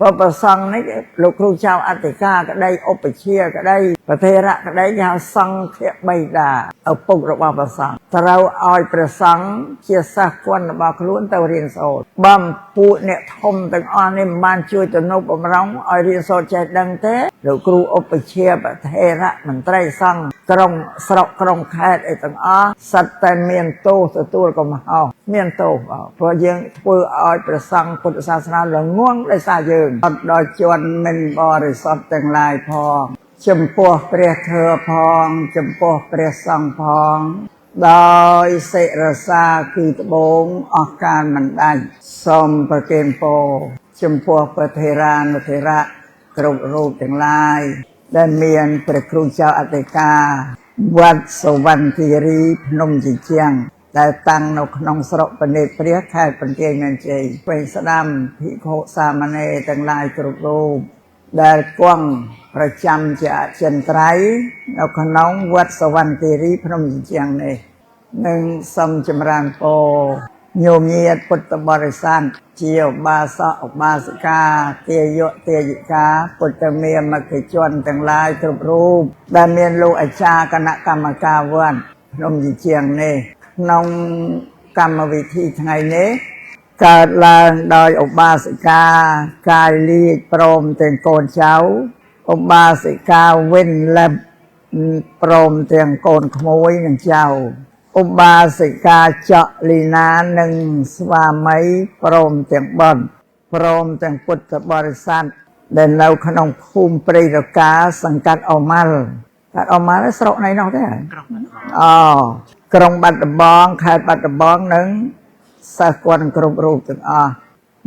พอประสังนี่ลูกครูเจ้าอัติกาก็ได้อุปเชียก็ได้ประเทระก็ได้ยาสังเขใบดาเอาปุกระบาประสังถ้าเราเอาประสังเชียสักวันระบาคล้วนแต่เรียนโสดบัมปูเนี่ยทมตั้งอ่อนนี่มันช่วยตนบร้องเอาเรียนโสดใจดังเต้ลูกครูอุปเชียประเทระมันไตรสังกรงสระกรงแคดไอ้ตั้งอ้อสัตว์แต่เมียนโตสตัวก็มาเอาเมียนโตเพราะยังเพื่อเอาประสังพุทธศาสนาหลงง่วงได้ซาเยิงโดยจวนมันบริสุทธิ์แต่งลายพองจำพวกเปรียเธอพองจำพวกเปรียสังพองโดยเสรสาคือตะบงออกการมันได้สมประเกณฑ์โปจำพวกประเทรานุเทระกรุบรูปแต่งลายได้เมียนพระครูเจ้าอัตกาวัดสวรรคีรีพนมจีเจียงแต่ตั้งนกนองสระปเนตเปรียแค่เป็นเกงเงินเจเป็นสนามพิโคสามเณรแต่งลายกรุบรูปได้กว้างประจำจะเช่นไตรนกน้องวัดสวรรคีรีพนมจีเจียงนี่หนึ่งสมจำรานโปโยมเยียดพุทธบริษัทเจียวบาสะบาสกาเตียโยเตียยิกาปุตตเมียมกิจวนแต่งลายกรุบรูปได้เมียนลูกอาชาคณะกรรมการวันพนมจีเจียงนี่น้องกรรมวิธีไงนี้เกิดลางโดยอบาสิกากายลีโปรมเตียงโกนเช้าอบาสิกาเว้นและโปรมเตียงโกนขโมยหนึ่งเจ้าอบาสิกาเจาะลีนาหนึ่งสวามัยโปรมเตียงบอนโปรมเตียงพุทธบริษัทเดินเราขนมภูมิปริรกาสังกัดออกมาตัดออกมาแล้วสระในนอกได้อ๋อกรงบัตรบองขายบัตรบองหนึ่งสกุลกรุบรูปถึง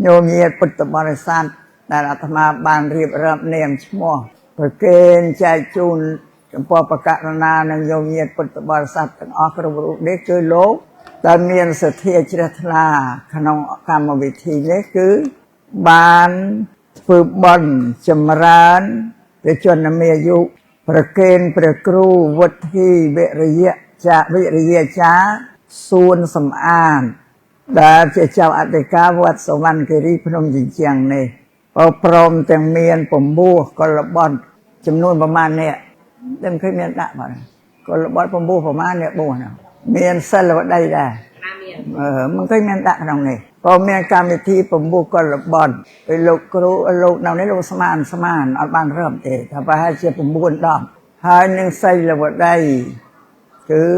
โยมเยียพุทธบริษัทแต่อาตมาบานเรียบเริ่มเนียมชั่วโมงประเกณฑ์ใจจูนจำพวกประกาศนาหนึ่งโยมเยียพุทธบริษัทถึงกรุบรูปนี้คือโลกแต่เมียนเสถียรจิตลาขนมกรรมวิธีนี้คือบานฝึกบอนจำรานไปจนเมียยุประเกณฑ์ประครูวัดที่เวริยะจะวิริยะจ้าส่วนสำอางได้เจ้าอัตกาวัดสวรรคีรีพนมจีเจียงนี่พอพร้อมแต่งเมียนผมบูกระบอนจำนวนประมาณเนี่ยเต็มเคยเมียนได้ป่ะกระบอนผมบูประมาณเนี่ยบูนะเมียนเสลวได้มันเคยเมียนได้ตรงนี้พอเมียนการวิธีผมบูกระบอนไปลูกครูลูกเราในลูกสมานอันบ้านเริ่มเตะถ้าไปให้เชียผมบูนดอมให้หนึ่งเสลวได้คือ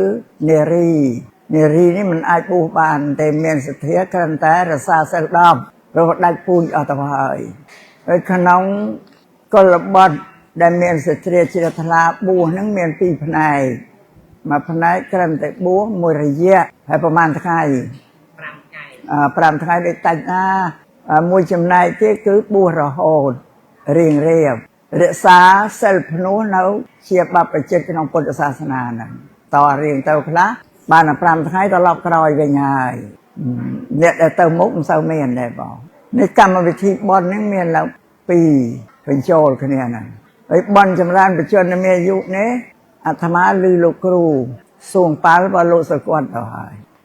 เนรีนี่มันอาจปูบานแต่เมียนเสถียรกันแต่รสาเสดอมเราได้ปูนอัตภายไอ้ขนมก็ระบดได้เมียนเสถียรจิตลาบูนั่งเมียนปีพนัยมาพนัยกันแต่บูมวยระยะให้ประมาณไทยปรามไทยได้ตัดหน้ามวยจำนายที่คือบูระโหดเรียงเรียบเรศาเซลพนุนเอาเชียบบับไปเจ็ดขนมพุทธศาสนานั่นต่อเรียงเต่าคละบ้านปรามไทยตลอดกรอยเป็นไงเนี่ยแต่เติมมุกเสาเมียนได้บอกในกรรมวิธีบอลนี่เมียนแล้วปีเป็นโจลคะแนนนั่นไอ้บอลจำรานไปจนในเมียยุนี้อาตมาลือลูกครูส่งปาลบอลโลสกวนต่อไป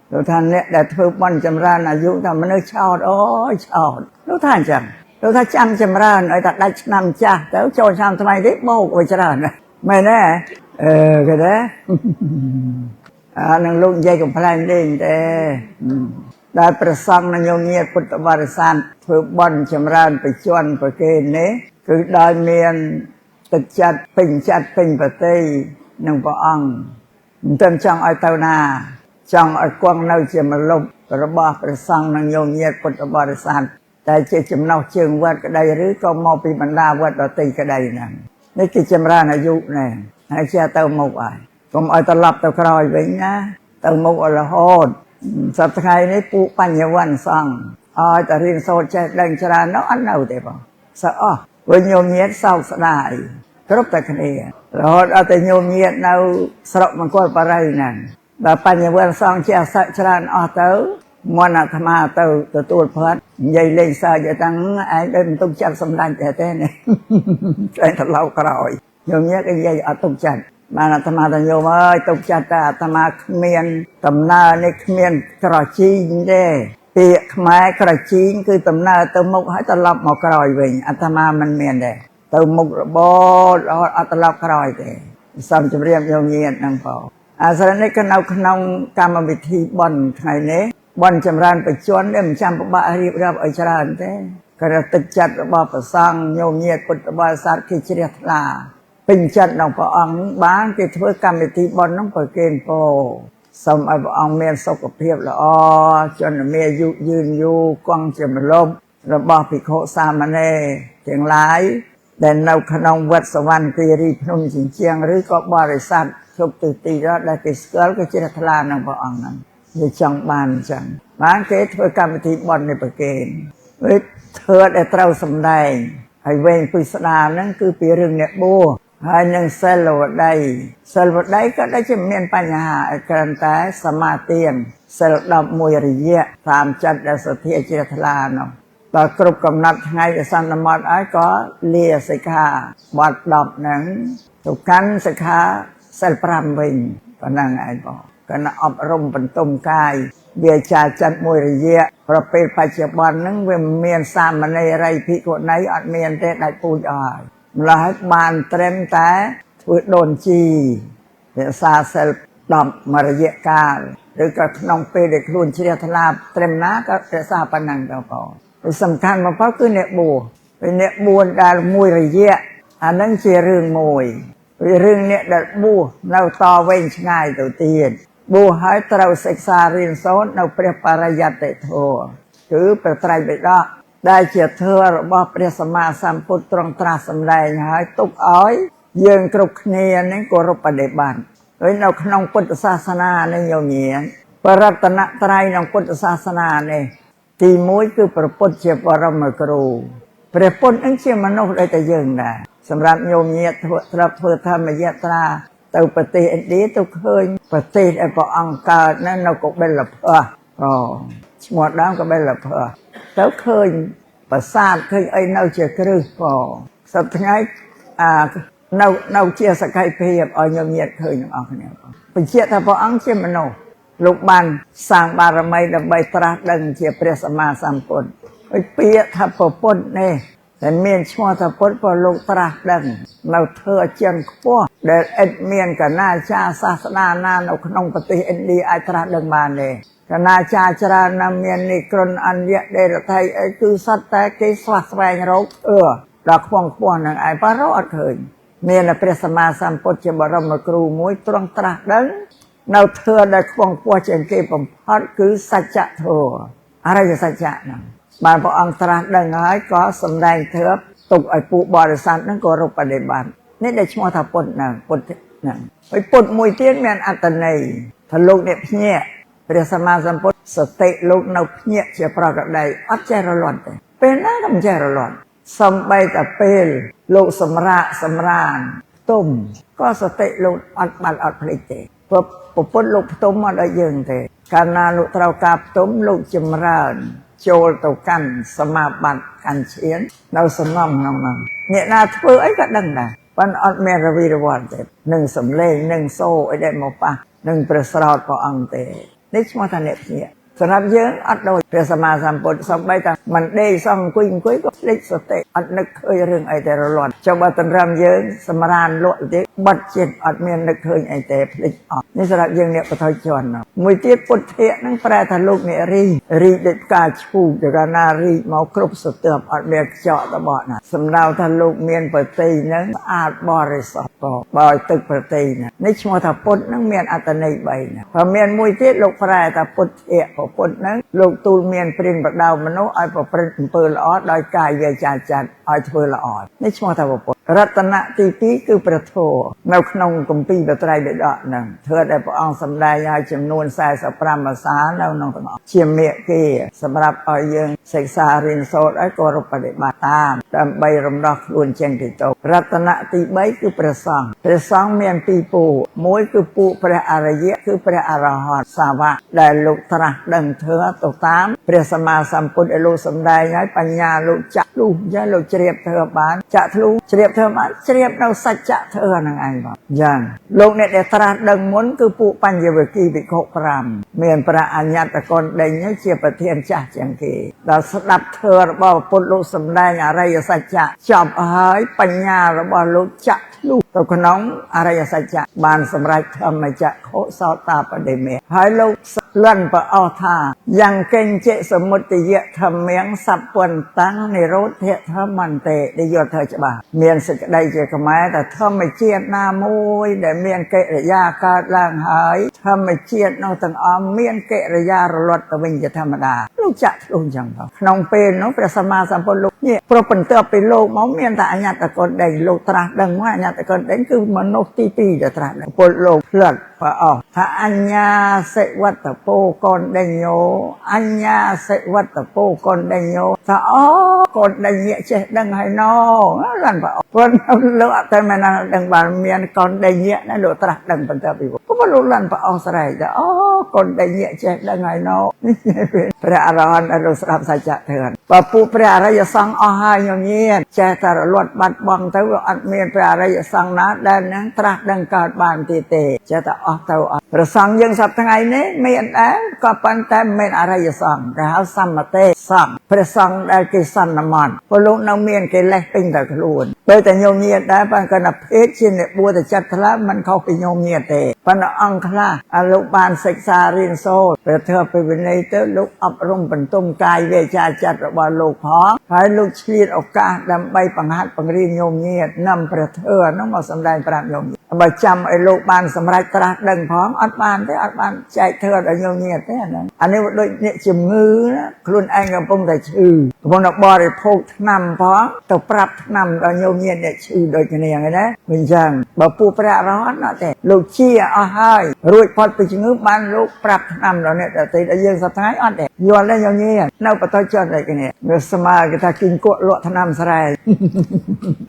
แล้วท่านเนี่ยแต่เธอบอลจำรานอายุทำมันชอดโอ้ยชอดแล้วท่านจังแล้วถ้าจำจำรานไอ้ตัดได้นำจ้าแต่โจรทำทำไมได้โบกไว้จรานะไม่แน่ก็ได้นังลุงใหญ่กับพลายเด่นแต่ได้ประสังนังโยมเงียพุทธบริษัทเพื่อบอนจำรานไปชวนไปเกณฑ์นี้คือได้เมียนตึกจัดเป็นประเทศหนึ่งพระองค์เติมจังไอเต้านาจังไอกวางเน่าเจมาลบระบาประสังนังโยมเงียพุทธบริษัทแต่เจจำเนาเชิงวัดก็ได้หรือก็มอปีบรรดาวัดดตีก็ได้นั่นนี่กิจำรานอายุเนี่ยให้เชื่อเต้าหมกไอก็เอาตลับตะครอยไว้นะเติมมุกอละโหดสับไทยนี่ปูปัญญวันสั่งแต่เรียนโซเจดังชราเนาะอันเอาแต่บ่สะวันโยมเงียดเศร้าสลายครบแต่คะแนนเราเอาแต่โยมเงียดเอาสระมันก็ปะไรนั่นแต่ปัญญวันสั่งเจ้าสัจชราเตอมวนาธรรมาเตอตัวเพิดใหญ่เล่งซาจะตั้งไอ้เดินตุ้งจัดสำลังแต่เนี่ยใจทะเลาะกรอยโยมเงียดก็ใหญ่เอาตุ้งจัดมาอาตมาตัญโยมตกจัดอาตมาเขมียนตำนาในเขมียนกระชีเด้ปี ពាក្យខ្មែរក្រជីងគឺដំណើរទៅមុខហើយត្រឡប់មកក្រោយវិញអាត្មាមិនមានទេទៅមុខរបររហូតអត់ត្រឡប់ក្រោយទេសូមជម្រាបយកញាតិហ្នឹងបងអាស្រ័យនេះក៏នៅក្នុងកម្មវិធីបុណ្យថ្ងៃនេះបុណ្យចម្រើនបច្ចុប្បន្ននេះមិនចាំពិបាករៀបរាប់ឲ្យច្រើនទេក៏ទឹកចិត្តរបស់ព្រះសង្ឃញោមញាតិពុទ្ធបរិស័ទគេជ្រះថ្លាពេញចិត្តក្នុងព្រះអង្គបានគេធ្វើកម្មវិធីបុណ្យហ្នឹងប្រគេនពរសូមឲ្យព្រះអង្គមានសុខភាពល្អជនមានអាយុយឺនយូរគង់ជាម្លប់របស់ភិក្ខុសាមណេរទាំងឡាយដែលនៅក្នុងវត្តសវណ្ណគិរីភ្នំជញ្ជាំងឬក៏បរិស័ទគ្រប់ទិសទីដែលគេស្គាល់ក៏ជ្រះថ្លានឹងព្រះអង្គហ្នឹងវាចង់បានអញ្ចឹងបានគេធ្វើកម្មវិធីបុណ្យនេះប្រគេនវាធ្វើឲ្យត្រូវសម្ដែងហើយវែងពិស្ដារហ្នឹងគឺពីរឿងអ្នកបួសហើយនឹងសិលវតីក៏ដូចជាមានបញ្ហាឲ្យគ្រាន់តែសមាទានសិល11រយៈតាមចិត្តដែលសទ្ធាជ្រះថ្លានោះដល់គ្រប់កំណត់ថ្ងៃដែលសន្មត់ឲ្យក៏លាសិក្ខាបទ10ហ្នឹងទៅកាន់សិក្ខាសិល5វិញប៉ុណ្ណឹងឯងបងគណៈអប់រំបន្ទុំកាយវាចាចិត្តមួយរយៈប្រពេលបច្ចុប្បន្នហ្នឹងវាមានសាមណេរីភិក្ខុនីអត់មានទេដាច់ពូជអស់ហើយម្ល៉េះហើយបានត្រឹមតែធ្វើដូនជីរក្សាសិល10រយៈកាលឬក៏ក្នុងពេលដែលខ្លួនជ្រះថ្លាត្រឹមណាក៏រក្សាប៉ុណ្ណឹងទៅបងសំខាន់បំផុតគឺអ្នកបួសអ្នកបួសដែលមួយរយៈអានឹងជារឿងមួយរឿងអ្នកដែលបួសនៅតវែងឆ្ងាយទៅទៀតបួសហើយត្រូវសិក្សារៀនសូត្រនៅព្រះបរិយត្តិធម៌គឺព្រះត្រៃបិដកដែលជាធម៌របស់ព្រះសម្មាសម្ពុទ្ធទ្រង់ត្រាស់សម្ដែងហើយទុកឲ្យយើងគ្រប់គ្នានឹងគោរពបដិបត្តិហើយនៅក្នុងពុទ្ធសាសនានេះញោមញាតិបរតនត្រ័យក្នុងពុទ្ធសាសនានេះទី1គឺព្រះពុទ្ធជាបរមគ្រូព្រះពុទ្ធនឹងជាមនុស្សដូចតែយើងដែរសម្រាប់ញោមញាតិធ្វើធម្មយាត្រាទៅប្រទេសឥណ្ឌាទៅឃើញប្រទេសដែលព្រះអង្គកើតនៅកបិលភ័ក្រឈ្មោះដើមកបិលភ័ក្រទៅឃើញប្រាសាទឃើញអីនៅជាគ្រឹះសប្តាហ៍ថ្ងៃនៅជាសក្ខីភាពឲ្យញោមញាតិឃើញទាំងអស់គ្នាបញ្ជាក់ថាព្រះអង្គជាមនុស្សលោកបានសាងបារមីដើម្បីត្រាស់ដឹងជាព្រះសម្មាសម្ពុទ្ធហើយពាក្យថាពុទ្ធនេះតែមានឈ្មោះថាពុទ្ធព្រោះលោកត្រាស់ដឹងនៅធ្វើអចិន្ត្រខ្ពស់ដែលឥតមានកណាចារសាសនាណានៅក្នុងប្រទេសឥណ្ឌាអាចត្រាស់ដឹងបានទេកណាចារច្រើនណាស់មាននិក្រុនអញ្ញដេរថៃអីគឺសត្វតែគេស្វះស្វែងរកដល់ខ្ពង់ខ្ពស់នឹងឯងប៉ះរកអត់ឃើញមានព្រះសម្មាសម្ពុទ្ធជាបរមគ្រូមួយទ្រង់ត្រាស់ដឹងនៅធ្វើដែលខ្ពង់ខ្ពស់ជាងគេបំផុតគឺសច្ចធម៌អរិយសច្ចៈហ្នឹងបានព្រះអង្គត្រាស់ដឹងហើយក៏សម្ដែងធម៌ទុកឲ្យពួកបរិស័ទហ្នឹងគោរពបដិបត្តិនេះដែលឈ្មោះថាពុទ្ធហ្នឹងពុទ្ធហ្នឹងហើយពុទ្ធមួយទៀតមានអត្តន័យថាលោកអ្នកភ្ញាក់ព្រះសម្មាសម្ពុទ្ធសតិលោកនៅភ្ញាក់ជាប្រកដីអត់ចេះរលត់ទេពេលណាក៏មិនចេះរលត់សំបីតែពេលលោកសម្រានផ្ទុំក៏សតិលោកអត់បាត់អត់ភ្លេចទេព្រោះពុទ្ធលោកផ្ទុំមកដល់យើងទេកាលណាលោកត្រូវការផ្ទុំលោកចម្រើនចូលទៅកាន់សមាបត្តិកាន់ឈាននៅសំណំក្នុងនោះអ្នកណាធ្វើអីក៏ដឹងដែរប៉ុន្តែអត់មានរវីរវល់ទេនឹងសំលេងនឹងសូរអីដែលមកប៉ះនឹងព្រះស្រោតព្រះអង្គទេនេះឈ្មោះថាអ្នកភ្ញាក់សម្រាប់យើងអត់ដូចព្រះសម្មាសម្ពុទ្ធសំបីតែមិនដេកសោះអង្គុយក៏ភ្លេចសតិអត់នឹកឃើញរឿងអីតែរលត់ចុះបើតម្រាំយើងសម្រានលក់ទេបិទចិត្តអត់មាននឹកឃើញអីទេភ្លេចអស់នេះសម្រាប់យើងអ្នកបថុជន់មួយទៀតពុទ្ធៈហ្នឹងប្រែថាលោកអ្នករីដូចផ្កាឈូកទៅកាលណារីមកគ្រប់សទើបអត់មានខ្ចក់តបណាសម្ដៅថាលោកមានប្រតិហ្នឹងស្អាតបរិសុទ្ធបើទឹកប្រតិហ្នឹងនេះឈ្មោះថាពុទ្ធហ្នឹងមានអត្តន័យ3ណាបើមានមួយទៀតលោកប្រែថាពុទ្ធៈពុទ្ធហ្នឹងលោកទូលមានព្រានបដៅមនុស្សឲ្យប្រព្រឹត្តអំពើល្អដោយកាយវាចាចិត្តឲ្យធ្វើល្អនេះឈ្មោះថាពុទ្ធរតនៈទី2គឺព្រះធម៌នៅក្នុងគម្ពីរត្រៃបិដកហ្នឹងធ្វើឲ្យព្រះអង្គសម្ដែងឲ្យចំនួន45ភាសានៅក្នុងទាំងអស់ជាមេគាសម្រាប់ឲ្យយើងសិក្សារៀនសូត្រឲ្យគោរពបដិបត្តិតាមដើម្បីរំដោះខ្លួនចេញពីទោសរតនៈទី3គឺព្រះសង្ឃមាន2ពួកមួយគឺពួកព្រះអរិយៈគឺព្រះអរហន្តសាវកដែលលោកត្រាស់ដឹងធ្វើទៅតាមព្រះសម្មាសម្ពុទ្ធឲ្យលោកសម្ដែងឲ្យបញ្ញាលោកចាក់ធ្លុះយ៉ាងលោកជ្រាបធ្វើបានចាក់ធ្លុះជ្រាប ធ្វើបានជ្រាបនៅសច្ចៈធ្វើហ្នឹងឯងបងយ៉ាងលោកអ្នកដែលត្រាស់ដឹងមុនគឺពួកបញ្ញវគិភិក្ខុ5មានព្រះអញ្ញត្តកុណដេញជាប្រធានចាស់ជាងគេដល់ស្ដាប់ធ្វើរបស់ពុទ្ធលោកសម្ដែងអរិយសច្ចៈចប់ហើយបញ្ញារបស់លោកចាក់លុះទៅក្នុងអរិយសច្ចៈបានសម្រេចធម្មចក្ខុសោតាបតិមេហើយលោកលន់ប្រអស់ថាយ៉ាងកេញចេសមុទយៈធម្មងសពន្តាំងនិរោធធម្មន្តិដែលយកធ្វើច្បាស់មានសេចក្តីជាខ្មែរតែធម្មជាតិណាមួយដែលមានកិរិយាកើតឡើងហើយធម្មជាតិនោះទាំងអស់មានកិរិយារលត់ទៅវិញជាធម្មតាលោកចាក់ខ្លួនចឹងទៅក្នុងពេលនោះព្រះសម្មាសម្ពុទ្ធលោកនេះប្រពន្ទើបពីលោកមកមានតែអញ្ញត្តកុណដេញលោកត្រាស់ដឹងថាអញ្ញត្តកុណដេញគឺមនុស្សទី2ដែលត្រាស់ដឹងពុទ្ធលោកផ្លិតប្រអស់ថាអញ្ញាសិវត្តពោកុណដេញោអញ្ញាសិវត្តពោកុណដេញោថាអូកុណដេញចេះដឹងហើយណោឡានប្រអស់ព្រោះលោកអត់តែមិនដឹងបានមានកុណដេញណាលោកត្រាស់ដឹងបន្ទាប់ពីពុទ្ធលោកឡានប្រអស់ស្រែកថាអូកុណដេញចេះដឹងហើយណោព្រះអរហន្តលោកស្ដាប់សច្ចៈធឿនបើពួកព្រះអរិយសង្ឃអស់ហើយញញៀនចេះតែរលត់បាត់បង់ទៅវាអត់មានព្រះអរិយសង្ឃណាដែលនឹងត្រាស់ដឹងកើតបានទៀតទេចេះតែអស់ទៅអស់ព្រះសង្ឃយើងសប្តាហ៍ថ្ងៃនេះមានដែរក៏ប៉ុន្តែមិនមែនអរិយសង្ឃគេហៅសមតេសង្ឃព្រះសង្ឃដែលគេសន្មត់ព្រោះលោកនៅមានកិលេសពេញតែខ្លួនបើតែញញៀនដែរប៉ុន្តែគាត់ថាភេទជាអ្នកបួសតែចិត្តថ្លាមិនខុសពីញញៀនទេប៉ុន្តែអង្គខ្លះលោកបានសិក្សារៀនសូត្រព្រះធម៌ពីវិន័យទៅលោកអប់រំបន្ទុំកាយវាចាចិត្តរបស់លោកផងហើយលោកឆ្លៀតឱកាសដើម្បីបង្ហាត់បង្រៀនញញៀននាំព្រះធម៌នោះមកសម្ដែងប្រាប់ញញៀនបើចាំឲ្យលោកបានសម្រេចត្រាស់ដឹងផងអត់បានទេអត់បានចែកធម៌ដល់ញញៀនទេអាហ្នឹងអានេះដូចអ្នកជំងឺណាខ្លួនឯងកំពុងតែឈឺកំពុងតែបរិភោគថ្នាំផងទៅប្រាប់ថ្នាំដល់ញញៀនអ្នកឈឺដូចគ្នាហ្នឹងណាមិនចឹងបើពួកព្រះអរហន្តអត់ទេលោកជាអស់ហើយរួចផុតពីជំងឺបានលោកប្រាប់ថ្នាំដល់អ្នកដទៃដល់យើងសប្តាហ៍អត់ទេយល់ទេញញៀននៅបន្តចុះដូចគ្នាវាស្មើគេថាគិញគក់លក់ថ្នាំស្រែក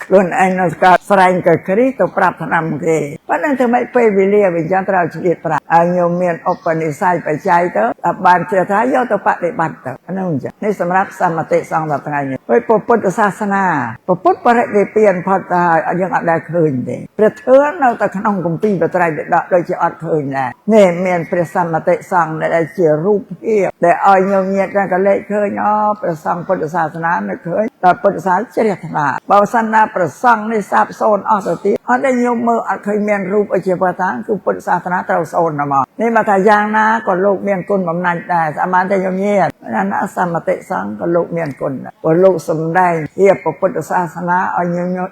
ខ្លួនឯងនៅកើតស្រែងកគ្រីទៅប្រាប់ថ្នាំគេប៉ុន្តែធ្វើម៉េចពេលវេលាវិញចឹងត្រូវឆ្លៀតប្រាប់ឲ្យញោមមានឧបនិស្ស័យបច្ច័យទៅបានជ្រះថាយកទៅបដិបត្តិទៅអានោះអញ្ចឹងនេះសម្រាប់សមតិសង្ឃថ្ងៃនេះហើយពុទ្ធសាសនាពុទ្ធបរិនិព្វានផុតទៅហើយយើងអត់ដែលឃើញទេព្រះធម៌នៅតែក្នុងគម្ពីរបត្រៃបិដកដូចជាអត់ឃើញដែរនេះមានព្រះសមតិសង្ឃដែលជារូបភាពដែលឲ្យញោមញាតិក៏លេចឃើញព្រះសង្ឃពុទ្ធសាសនានៅឃើញតែពុទ្ធសាសនាជ្រះថ្លាបើសិនណាព្រះសង្ឃនេះសាបសូន្យអស់ទៅទៀតអត់ដែលញោមមើលអត់ឃើញមានរូបអជាបតាគឺពុទ្ធសាសនាត្រូវសូន្យមកនេះមកថាយ៉ាងណាក៏លោកមានគុណបំណាច់ដែរស្មានតែញោមញាតិណាសមតិសង្ឃក៏លោកមានគុណដែរព្រោះលោកសំដែងជាពុទ្ធសាសនាឲ្យ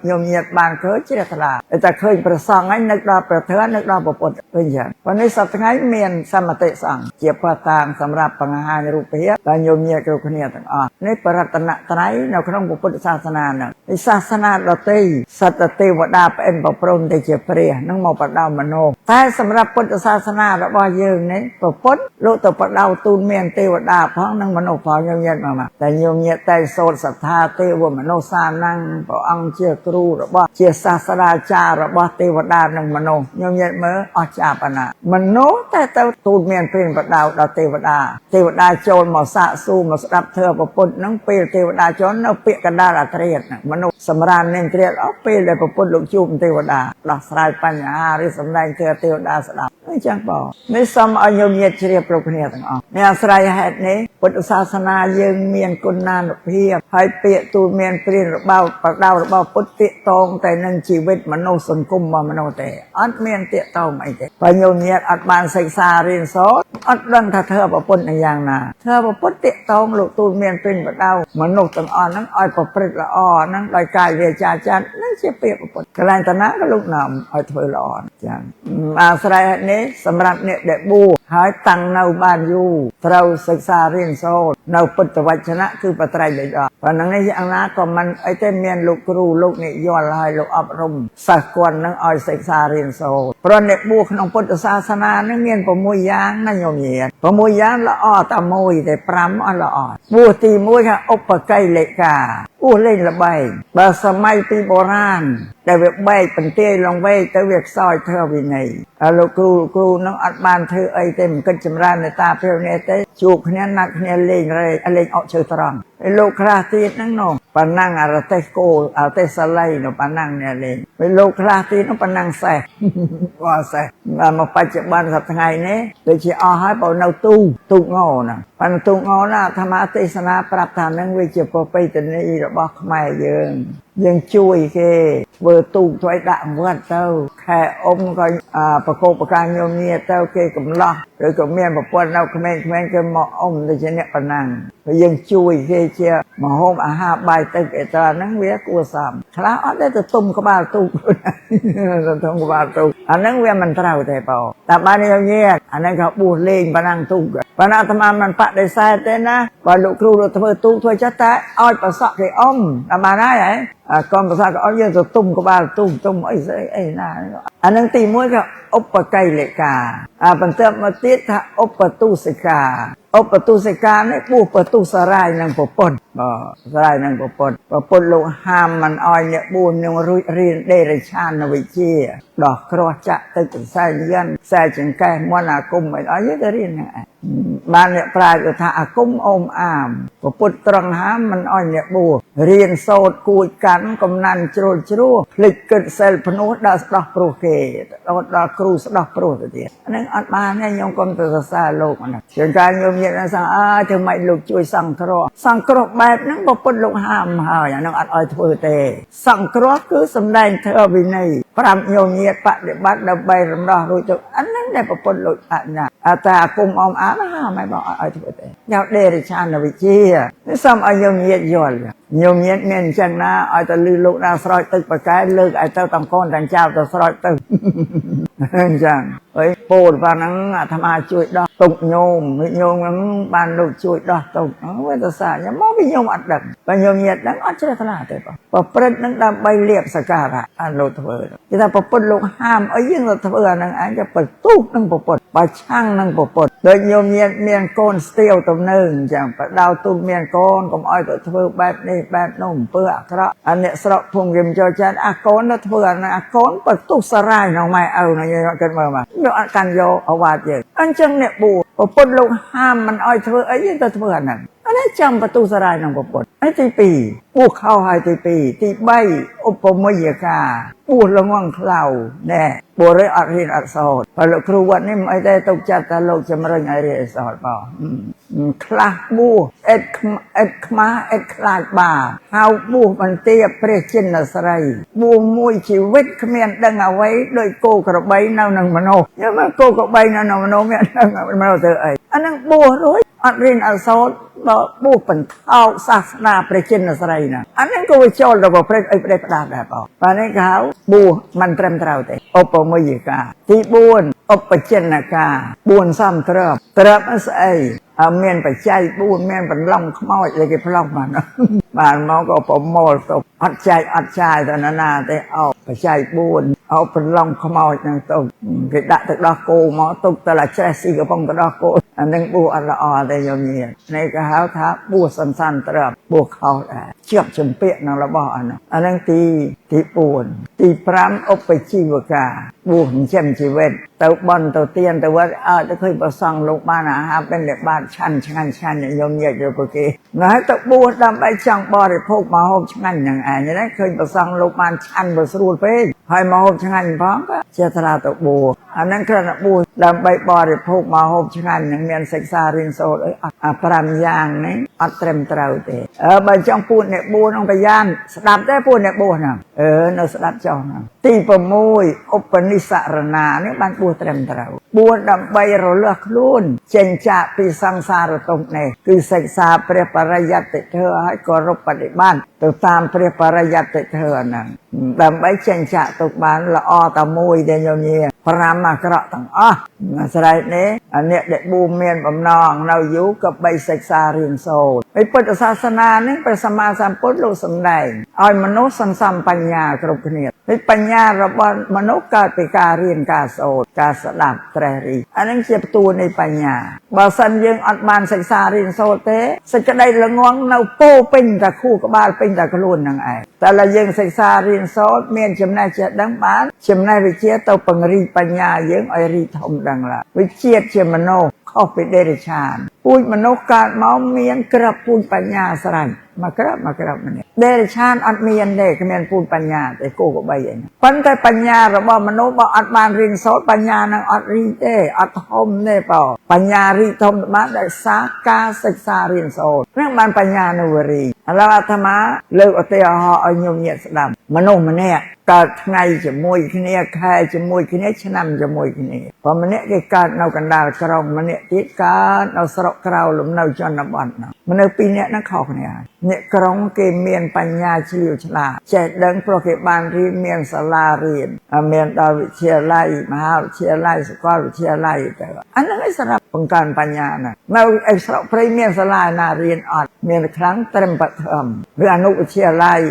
ញោមញាតិបានឃើញជ្រះថ្លាតែឃើញព្រះសង្ឃហើយនឹកដល់ព្រះធម៌នឹកដល់ពុទ្ធវិញចឹងប៉ុន្តែសប្តាហ៍ថ្ងៃមានសមតិសង្ឃជាបតាសម្រាប់បង្ហាញរូបភាពដល់ញោមញាតិគ្រប់គ្នាទាំងអស់នេះបរតនត្រ័យនៅក្នុងពុទ្ធសាសនាហ្នឹងនេះសាសនាដទៃសត្វទេវតាផ្អិនប្រព្រំទៅជាព្រះនឹងមកបដៅមនុស្សតែសម្រាប់ពុទ្ធសាសនារបស់យើងនេះពុទ្ធលោកទៅបដៅទូលមានទេវតាផងនិងមនុស្សផងញោមញាតិមកតែញោមញាតិតែសូត្រសទ្ធាទេវមនុស្សសានំព្រះអង្គជាគ្រូរបស់ជាសាស្ត្រាចារ្យរបស់ទេវតានិងមនុស្សញោមញាតិមើលអស្ចារ្យប៉ុណ្ណាមនុស្សតែទៅទូលមានព្រានបដៅដល់ទេវតាចូលមកសាកសួរមកស្ដាប់ធម៌ពុទ្ធនឹងពេលទេវតាចូលនៅពាក្យកណ្ដាលអត្រាតមនុស្សសម្រាននឹងត្រាតអស់ពេលដែលពុទ្ធលោកជួបទេវតាដោះស្រាយបញ្ហាឬសម្ដែងធម៌ទេវតាស្ដាប់អញ្ចឹងបងនេះសូមឲ្យញោមញាតិជ្រាបគ្រប់គ្នាទាំងអស់នេះអាស្រ័យហេតុនេះពុទ្ធសាសនាយើងមានគុណានុភាពហើយពាក្យទូលមានព្រានរបស់បដៅរបស់ពុទ្ធទាក់ទងតែនឹងជីវិតមនុស្សសង្គមរបស់មនុស្សទេអត់មានទាក់ទងអីទេបើញោមញាតិអត់បានសិក្សារៀនសូត្រអត់ដឹងថាធម៌ពុទ្ធយ៉ាងណាធម៌ពុទ្ធទាក់ទងលោកទូលមានព្រានបដៅមនុស្សទាំងអស់ហ្នឹងឲ្យប្រព្រឹត្តល្អហ្នឹងដោយកាយវាចាចិត្តហ្នឹងជាពាក្យពុទ្ធកលែងតាណាក៏លោកនាំឲ្យធ្វើល្អចឹងអាស្រ័យនេះសម្រាប់អ្នកដែលបួសហើយតាំងនៅបានយូរត្រូវសិក្សារៀនសូត្រនៅពុទ្ធវចនៈគឺបត្រៃបិដកប៉ុណ្ណឹងនេះយ៉ាងណាក៏មិនអីទេមានលោកគ្រូលោកនិយល់ហើយលោកអប់រំសិស្សគាត់នឹងឲ្យសិក្សារៀនសូត្រព្រោះអ្នកបួសក្នុងពុទ្ធសាសនានឹងមាន6យ៉ាងណាញោមញាតិ6យ៉ាងល្អតែមួយទេ5អត់ល្អបួសទី1ថាឧបកិលេកាបួសលេងល្បែងបើសម័យពីបុរាណដែលវាបែកបន្ទាយលងវែកទៅវាខ្សោយធ្វើវិន័យលោកគ្រូនឹងអត់បានធ្វើអីទេមិនគិតចម្រើនមេត្តាព្រះនេះទេជួបគ្នាណាត់គ្នាលេងអុកឈើត្រង់ ไอ้โลกคลาสตีนั่งนองปานั่งอาราเตโกอาเตสไลโนปานั่งเนี่ยเลยไอ้โลกคลาสตีนั่งปานั่งแซ่ว่าแซ่มาปัจจุบันสับไงเนี่ยโดยที่เอาให้เปาเนาตู้งอนะปันตู้งอนะธรรมะเทศนาปรับทานนั่งวิจิตรไปตนี้เราบอกไม่ยังช่วยแค่เบอร์ตู้ช่วยด่างวัดเต้าแค่อมก็ประโคประการโยมเนี่ยเต้าแค่กำลังหรือกับเมียบอกว่าเราเขมรก็มาอมโดยเฉพาะปนังยังช่วยแค่เชี่ยมาโฮมอาหารใบตึกเอตานั่งเวียกลัวซ้ำคราวได้แต่ตุ่มกบาตู้ตุ่มกบาตู้อันนั้นเวียมันเท่าแต่เปล่าแต่บ้านนี้เขาเนี่ยอันนั้นเขาบูเล่งปนังตู้ปนังธรรมามันปะได้ใส่เต้นนะบรรลุครูเราทำเพื่อตู้ช่วยจัดแต่อ้อยประสอบให้อมธรรมาได้ไหมก่อนภาษาก็เอาเยอะตุ่มก็บ้าตุ่มไอ้น่าอันนั้นตีมวยก็อุปไกเลกาปันเติมมาติดอุปตุสิกาอุปตุสิกาเนี่ยปูปตุสลายนังปปนสลายนังปปนลงหามมันอ้อยเนี่ยบูนยังเรียนเดรชานวิเชียดอกครอจะตึกใส่ยันใส่จึงแก่มวนากุมไอ้อ้อยจะเรียนไงบ้านเนี่ยปลายก็ท่าอากุมอมอามปปุตรังหามมันอ้อยเนี่ยบูเรียนโสดกูกันกำนันจรูพลิกเกิดเซลพนุดาสดอกโปรเกตดอกครูสดอกโปรเตียอันนั้นอัดมาเนี่ยยงกรมตัวซาโลกนะเชิงการโยมเนี่ยนะสั่งทำไมลูกช่วยสั่งครอแบบนั้นปปุตลงห้ามหาอย่างนั้นอัดอ้อยเถื่อเตสั่งครอคือสำแดงเธอวินัยพระโยมเนี่ยปฏิบัติดับใบรำดอรู้จักอันนั้นได้ปปุตลงอันน่ะแต่กุมอมอาไม่บอกอ้อยเถื่อเตยาวเดริชานวิเชียนี่ซ้ำโยมเนี่ยย้อนโยมเนี่ยเมียนจังนะอ้อยตะลือลูกนาสร้อยตึกประกายเลิกไอ้เต้าตังก้อนตังเจ้าตะสร้อยตึกจังเฮ้ยโปรดบ้านนั้นธรรมาช่วยดอกตุกโยมนั้นบ้านลูกช่วยดอกตุกเวทศาสตร์ยังมองไปโยมอัดดับไปโยมเงียดนั้นอัดเชื่อขนาดเลยป่ะปะเปิดนั้นดำใบเรียบสการะอันโลทเวอร์ที่ถ้าปะเปิดลงห้ามยิ่งโลทเวอร์นั้นอันจะเปิดตู้นั่งปะเปิดปะช่างนั่งปะเปิดโดยโยมเงียดเมียนโกนสเตียวตัวหนึ่งจังปะดาวตุ้มเมียนโกนก็อ้อยตัวทเวอร์แบบนี้แบบนุ่มเปื่อเพราะอันเนี้ยสระพุงยิมจอจันโกนแล้วทเวอร์นะโกนเปิดตู้สลายน้องไม่เอานะโยมกันมาโยมกันโยเอาวาดเยอะอันจังเนี่ยบูปะปนลงห้ามมันอ้อยเธอไอ้ยี่ตัวเธอนั่นอันนี้จำประตูสลายนางปะปนไอ้ตีปีปูเข้าหายตีปีตีใบอุปมยกาปูละง่วงเคลาแน่บัวเรอรินอักษรพอลูกครูวันนี้ไม่ได้ตกจัดแต่โลกจะมาเรื่องไอเรียสอนเปล่าคลาบูเอ็ดขมาเอ็ดคลาบาเฮาบูมันเตี้ยเปรชินนสไรบูมวยชีวิตเขมียนดังเอาไว้โดยโกกระใบนาวนังมโนยังมาโกกระใบนาวนังมโนเมียดังมโนเธอไออันนั้นบัวรู้อรินอักษรบูเป็นเท้าศาสนาเปรชินนสไรนะอันนั้นก็วิจารณ์เราบอกเปรไอเปรประดาได้เปล่าตอนนี้เขาบูมันเตรียมเท่าเตอุปมยกาที่บุญอุปเจนกาบุญซ้ำเติบอะไรเมียนไปใจบุญเมียนเป็นล่องขโมยเลยกี่พล่องมันบ้านมอก็ปมโมลตกอัดใจตอนนั้นแต่เอาไปใจบุญเอาเป็นล่องขโมยนั่งตกกิดะตกดอกโกมอตกตลาดแช่ซีกับปงตดอกโกอันนั้นบูอัลออแต่ยมเนียในกระหาวท้าบูสั้นเติบบูเขาเชื่อมชมเปียนางระบอันนั้นตีปูนตีพรำอุปชีวกาบูหเช่มชีวิตเต่าบอลเต่าเตียนแต่ว่าจะเคยประสังลงมานะครับเป็นเด็กบ้านชั้นอย่างยมเยียดอยู่ปกตินะเต่าบูดำไปจังบริโภคมาหอบชั้นอย่างไงนี่เคยประสังลงมาชั้นบริสุทธิ์เป็นให้มาหอบชั้นพร้อมก็เจตนาเต่าบูอันนั้นขณะบูดำไปบริโภคมาหอบชั้นอย่างเมียนศึกษาเรียนโซปรามยางนี่อัดเต็มเต่าเตะใบจังปูนเนี่ยบูต้องไปย่านสดับได้ปูนเนี่ยบูนะเนสดับจองตีประมวยอุปนิสารนาเนี่ยบ้านบูเต็มเต่าบูดำไปเราเลือกลุ่นเจนจะปีสังสารตรงเนี่ยคือศึกษาเปรียบปริยัติเธอให้กรบปฏิบัติตัวตามเปรียบปริยัติเธอนั่นดำไปเจนจะตกบ้านละอตะมวยเดียวนี้พระมากระตั้งสไลด์นี้อันเนี้ยเด็กบูมเมียนบำนองเราอยู่กับใบศึกษาเรียนโซดไอ้พุทธศาสนาเนี่ยเป็นสมาสัมพุทธโลกสำแดงเอามนุษย์สัมปัญญากรบเนียดไอ้ปัญญาระบมนุษย์การไปการเรียนการโซดการสดับแตรีอันนั้นเจ็บตัวในปัญญาบาสันยังอัดมันศึกษาเรียนโซดเต้สัจได้ละงวงเราโป้เป็นแต่คู่กับบ้านเป็นแต่กระลุนนางไอแต่ละยังศึกษาเรียนโซดเมียนจำนายเจ็ดดังบ้านจำนายวิเชียเตาปังรีปัญญายังไอรีทมดังละวิเชียเชมโนเข้าไปเดริชานป ពូជមនុស្សកើតមកមានក្របពូជបញ្ញាស្រេចមកក្របម្នាក់ដេរឆានអត់មានទេគ្មានពូជបញ្ញាទេគោកបីឯងប៉ុន្តែបញ្ញារបស់មនុស្សបើអត់បានរៀនសូត្របញ្ញានឹងអត់រីកទេអត់ធំទេបងបញ្ញារីកធំបានដោយសារការសិក្សារៀនសូត្រនឹងបានបញ្ញានៅរីកឥឡូវអាត្មាលើកឧទាហរណ៍ឲ្យញោមញាតិស្ដាប់មនុស្សម្នាក់កើតថ្ងៃជាមួយគ្នាខែជាមួយគ្នាឆ្នាំជាមួយគ្នាព្រោះម្នាក់គេកើតនៅកណ្ដាលក្រុងម្នាក់ទៀតកើតនៅស្រុកក្រៅលំនៅជនបទមនុស្សពីរនាក់ហ្នឹងខុសគ្នាអ្នកក្រុងគេមានបញ្ញាឆ្លៀវឆ្លាតចេះដឹងព្រោះគេបានរៀនមានសាលារៀនមានដល់វិទ្យាល័យមហាវិទ្យាល័យសាកលវិទ្យាល័យទៅអាហ្នឹងឯងសម្រាប់បង្កើនបញ្ញាណានៅឯស្រុកព្រៃមានសាលាណារៀនអត់មានខ្លាំងត្រឹមបឋមឬអនុវិទ្យាល័យ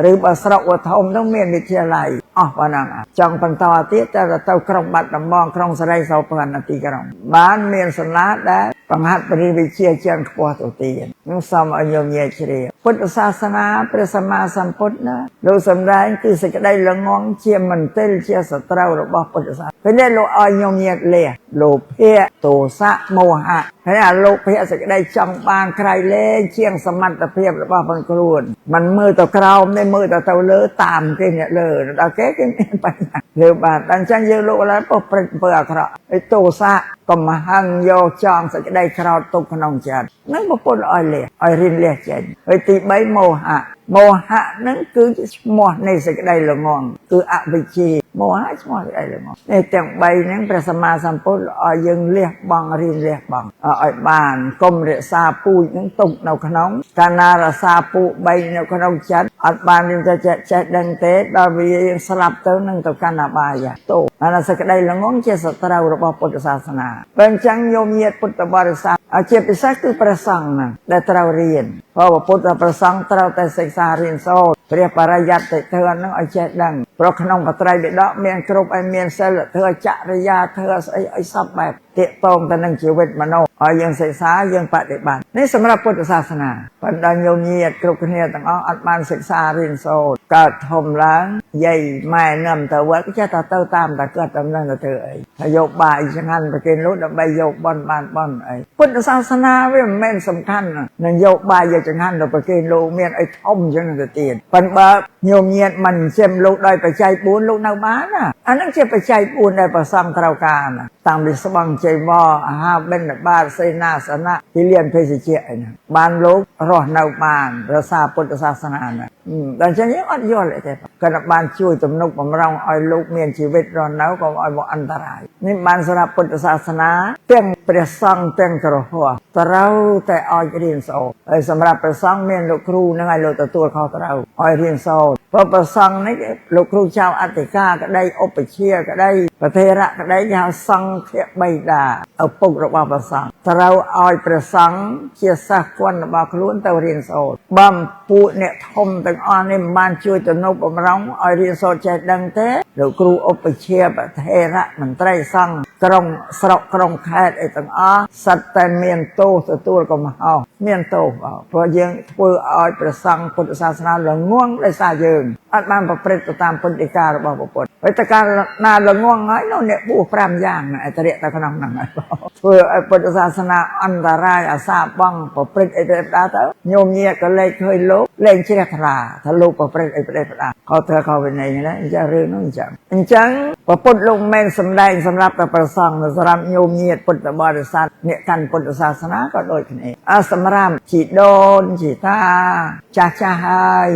ឬបើស្រុកវធំទៅមានវិទ្យាល័យអស់ប៉ុណ្ណឹងចង់បន្តទៀតទៅក្រុងបាត់ដំបងក្រុងសេរីសោភ័ណ្ឌទីក្រុងបានមានសាលាដែលបង្ហាត់បរិវិជាជាងខ្ពស់ទៅទៀតនឹងសូមឲ្យញោមញាតិជ្រាបពុទ្ធសាសនាព្រះសម្មាសម្ពុទ្ធណាលោកសម្ដែងគឺសេចក្តីល្ងងជាមន្ទិលជាសត្រូវរបស់ពុទ្ធសាសនាពេលនេះលោកឲ្យញោមញាតិលះលោភៈទោសៈមោហៈហើយអាលោភៈសេចក្តីចង់បានក្រៃលែងជាងសមត្ថភាពរបស់ខ្លួនខ្លួនมันមើលទៅក្រោមនេះមើលទៅលើតាមគេអ្នកលើដល់គេមានបញ្ហាលើបានអញ្ចឹងយើងលោកឡើយពុះព្រឹកអំពើអាក្រក់ហើយទោសៈកំហឹងយកចង់សេចក្តីក្រោធទុកក្នុងចិត្តនឹងពុទ្ធឲ្យលះឲ្យរៀនលះចេញហើយទី3មោហៈនឹងគឺជាឈ្មោះនៃសេចក្តីល្ងងគឺអវិជ្ជាមោហៈឈ្មោះសេចក្តីល្ងងនេះទាំង3ហ្នឹងព្រះសម្មាសម្ពុទ្ធឲ្យយើងលះបង់រៀនលះបង់ឲ្យបានកុំរក្សាពូជហ្នឹងទុកនៅក្នុងកាលណារក្សាពូជ3នៅក្នុងចិត្តអត់បានយើងទៅចេះដឹងទេដល់វាយើងស្លាប់ទៅនឹងទៅកាន់អបាយទោអាសេចក្តីល្ងងជាសត្រូវរបស់ពុទ្ធសាសនាបើអញ្ចឹងញោមញាតិពុទ្ធបរិស័ទជាពិសេសគឺព្រះសង្ឃណាដែលត្រូវរៀនព្រោះពុទ្ធព្រះសង្ឃត្រូវតែសិក្សារៀនសូត្រព្រះបរិយត្តិធម៌នឹងឲ្យចេះដឹងព្រោះក្នុងបត្រៃបិដកមានគ្រប់ឲ្យមានសិលធម៌ចរិយាធម៌ស្អីឲ្យសពបែបទាក់ទងទៅនឹងជីវិតមនុស្សឲ្យយើងសិក្សាយើងបដិបត្តិនេះសម្រាប់ពុទ្ធសាសនាប៉ុន្តែញោមញាតិគ្រប់គ្នាទាំងអស់អត់បានសិក្សារៀនសូត្រកើតធំឡើងយាយម៉ែនាំទៅវត្តចេះតែទៅតាមតែគាត់តំណឹងទៅធ្វើអីហើយយកបាយចង្ហាន់ប្រគេនលោកដើម្បីយកបន់បានបន់អីពុទ្ធសាសនាវាមិនមែនសំខាន់នឹងយកបាយយកចង្ហាន់ទៅប្រគេនលោកមានអីធំចឹងទៅទៀតប៉ុន្តែបើញោមញាតិមិនចិញ្ចឹមលោកដោយបច្ច័យ4លោកនៅបានណាអានឹងជាបច្ច័យ4ដែលប្រសងត្រូវការណាតាមពីស្បង់ចៃវរអាហារបិណ្ឌបាតសេនាសនៈទីលានភេសជ្ជៈអីហ្នឹងបានលោករស់នៅបានរក្សាពុទ្ធសាសនាណាដល់ចឹងយើងអត់យល់ទេគាត់បានជួយទំនុកបំរុងឲ្យលោកមានជីវិតរស់នៅកុំឲ្យមកអន្តរាយនេះបានសម្រាប់ពុទ្ធសាសនាទាំងព្រះសង្ឃទាំងគ្រហស្ថត្រូវតែឲ្យរៀនសូត្រហើយសម្រាប់ព្រះសង្ឃមានលោកគ្រូនឹងឲ្យលោកទទួលខុសត្រូវឲ្យរៀនសូត្រព្រោះព្រះសង្ឃនេះលោកគ្រូចៅអធិការក្តីឧបជាក្តីប្រធេរៈក្តីគេហៅសង្ឃបិតាឪពុករបស់ព្រះសង្ឃត្រូវឲ្យព្រះសង្ឃជាសាសគុណរបស់ខ្លួនទៅរៀនសូត្របំពួកអ្នកធំទាំងអស់នេះមិនបានជួយទំនុកបំរុងឲ្យរៀនសូត្រចេះដឹងទេលោកគ្រូឧបជាប្រធេរៈមន្ត្រីសង្ឃក្រុងស្រុកក្រុងខេត្តអីទាំងអស់សិតតែមានទោសទទួលកំហុសមានទោសព្រោះយើងធ្វើឲ្យព្រះសង្ឃពុទ្ធសាសនាល្ងងដោយសារយើងអត់បានប្រព្រឹត្តទៅតាមពុទ្ធដីការបស់ព្រះពុទ្ធហើយតែកាលណាល្ងងហើយនោះអ្នកបួស5យ៉ាងអតិរិយតែក្នុងហ្នឹងហើយធ្វើឲ្យពុទ្ធសាសនាអន្តរាយអាសាបងប្រព្រឹត្តអីប្រេផ្ដាទៅញោមញាក៏លេចឃើញលោកលេងជ្រះថ្លាថាលោកប្រព្រឹត្តអីប្រេផ្ដាខុសត្រូវខុសវិន័យណាអញ្ចឹងរឿងនោះអញ្ចឹងព្រះពុទ្ធលោកមិនសម្ដែងសម្រាប់តែព្រះសង្ឃសម្រាប់ញោមញាពុទ្ធបរិស័ទអ្នកកាន់ពុទ្ធសាសនាក៏ដូចគ្នាសម្រាប់ជីដូនជីតាចាស់ហើយ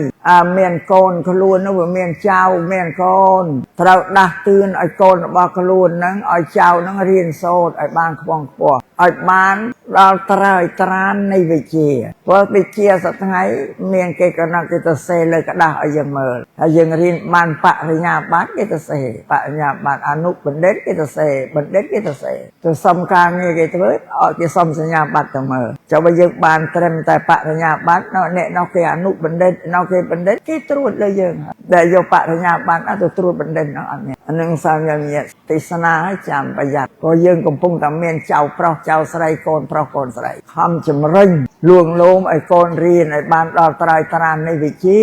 មានកូនខ្លួននោះវាមានចៅមានកូនត្រូវដាស់តឿនឲ្យកូនរបស់ខ្លួនហ្នឹងឲ្យចៅហ្នឹងរៀនសូត្រឲ្យបានខ្ពង់ខ្ពស់ឲ្យបានដល់ត្រើយត្រាននៃវិជ្ជាព្រោះវិជ្ជាសប្តាហ៍មានគេកណគេទៅសេលើក្តាស់ឲ្យយើងមើលហើយយើងរៀនបានបរិញ្ញាបត្រគេទៅសេបរិញ្ញាបត្រអនុបណ្ឌិតគេទៅសេបណ្ឌិតគេទៅសេទៅសុំការងារគេធ្វើឲ្យគេសុំសញ្ញាបត្រទៅមើលចុះបើយើងបានត្រឹមតែបរិញ្ញាបត្រអ្នកនោះគេអនុបណ្ឌិតនោះគេបណ្ឌិតគេត្រួតលើយើងដែលយកបរិញ្ញាបត្រទៅត្រួតបណ្ឌិតនោះអត់មាន នឹងសំយ៉ាងញាតទេសនាឲ្យចាំប្រយ័ត្នព្រោះយើងកំពុងតែមានចៅប្រុសចៅស្រីកូនប្រុសកូនស្រីខំជំរុញលួងលោមឲ្យកូនរៀនឲ្យបានដល់ត្រើយត្រាននៃវិជ្ជា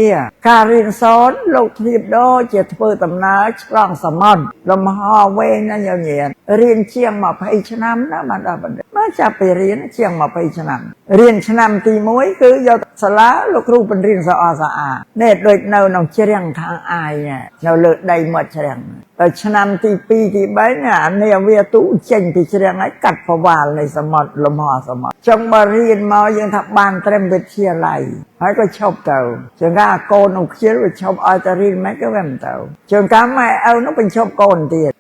ការរៀនសូត្រលោកធៀបដូចជាធ្វើដំណើរឆ្លងសមុទ្រលំហវែងណាស់យ៉ាងញាតរៀនជាង20ឆ្នាំណាបានដល់បណ្ឌិតមកចាប់ពីរៀនជាង20ឆ្នាំរៀនឆ្នាំទី1គឺយកសាលាលោកគ្រូបញ្រៀនស្អាតនេះដូចនៅក្នុងជ្រាំងខាងអាយនៅលើដីមាត់ជ្រាំងដល់ឆ្នាំទី2ទី3អានេះវាទូចេញពីជ្រាំងហើយកាត់ប្រវល់នៃសមុទ្រលំហសមុទ្រចង់បើរៀនមកយើងថាបានត្រឹមវិទ្យាល័យហើយក៏ឈប់ទៅជាងការកូនក្នុងខ្ជិលវាឈប់ឲ្យតែរៀនមិនក៏វាមិនទៅជាងការម៉ែឪនោះបញ្ឈប់កូនទៀត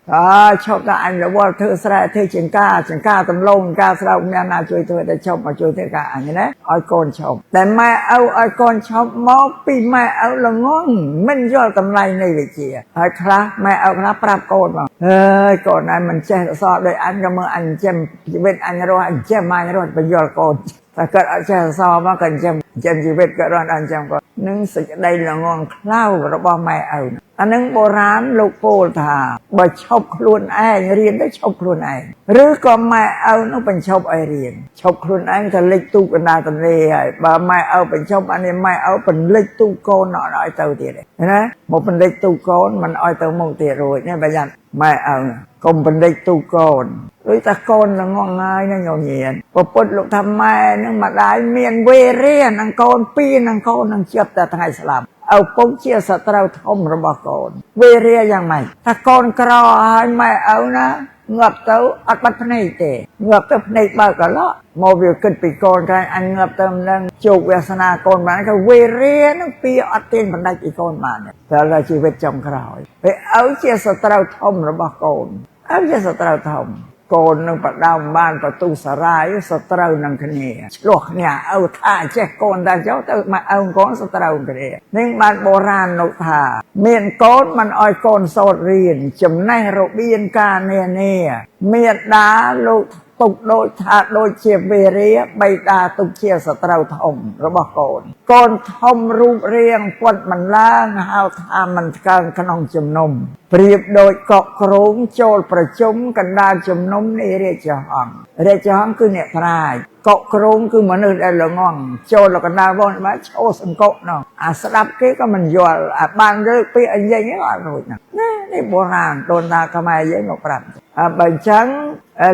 ឈប់តែអញរវល់ធ្វើស្រែធ្វើជាងការដំឡូងការស្រោបមានណាជួយធ្វើតែឈប់មកជួយធ្វើការអញណាឲ្យកូនឈប់តែម៉ែឪឲ្យកូនឈប់មកពីម៉ែឪល្ងងមិនយល់តម្លៃនៃវិជ្ជាហើយខ្លះម៉ែឪខ្លះប្រាប់កូនមកអើយកូនឯងមិនចេះអក្សរដូចអញក៏មើលអញចិញ្ចឹមជីវិតអញរស់អញចិញ្ចឹមអញរស់បញ្យល់កូនតែគាត់អត់ចេះអក្សរមកក៏ចិញ្ចឹមជីវិតគាត់រស់អញ្ចឹងគាត់នឹងសេចក្តីល្ងងខ្លៅរបស់ម៉ែឪអានឹងបុរាណលោកពោលថាបើឈប់ខ្លួនឯងរៀនទៅឈប់ខ្លួនឯងឬក៏ម៉ែឪនោះបញ្ឈប់ឲ្យរៀនឈប់ខ្លួនឯងទៅលិចទូកណ្ដាលទន្លេហើយបើម៉ែឪបញ្ឈប់អានេះម៉ែឪបញ្លិចទូកូនអត់ឲ្យទៅទៀតទេណាមកបញ្លិចទូកូនមិនឲ្យទៅមុខទៀតរួចនេះប្រយ័ត្នម៉ែឪកុំបញ្លិចទូកូនដូចតែកូនល្ងងហើយណាញោមញៀនពពុទ្ធលោកថាម៉ែនឹងម្ដាយមានវេរានឹងកូន2នឹងកូននឹងជាប់តែថ្ងៃស្លាប់ឪពុកជាសត្រូវធំរបស់កូនវេរាយ៉ាងម៉េចថាកូនក្រហើយម៉ែឪណាងាប់ទៅអត់បាត់ភ្នែកទេងាប់ទៅភ្នែកបើកកន្លោមកវាគិតពីកូនក្រែងអញងាប់ទៅនឹងជោគវាសនាកូនបានក៏វេរានឹងពីអត់ទាញបណ្ដាច់ពីកូនបានតែដល់ជីវិតចុងក្រោយពេលឪជាសត្រូវធំរបស់កូនឪជាសត្រូវធំកូននឹងបដើមបានបទុសារាយសត្រូវនឹងគ្នាឆ្លោះគ្នាឪថាចេះកូនតែចុះទៅមកឪកូនសត្រូវគ្នានឹងបានបុរាណនោះថាមានកូនមិនឲ្យកូនសូត្ររៀនចំណេះរបៀនការនានាមេដាលោកទុកដូចថាដូចជាវេរាបៃតាទុកជាសត្រូវធំរបស់កូនកូនធំរូបរាងពុតមិនឡើងហៅថាមិនកើងក្នុងជំនុំប្រៀបដូចកក់គ្រោងចូលប្រជុំកណ្ដាលជំនុំនៃរាជហង្សគឺអ្នកប្រាជ្ញកក់គ្រោងគឺមនុស្សដែលល្ងងចូលកណ្ដាលវងបានឈោសង្គកនោះអាស្ដាប់គេក៏មិនយល់អាបានរើកពាក្យអញ្ចឹងក៏អត់រួចណានេះបុរាណដូនតាខ្មែរយើងមកប្រាប់បើអញ្ចឹង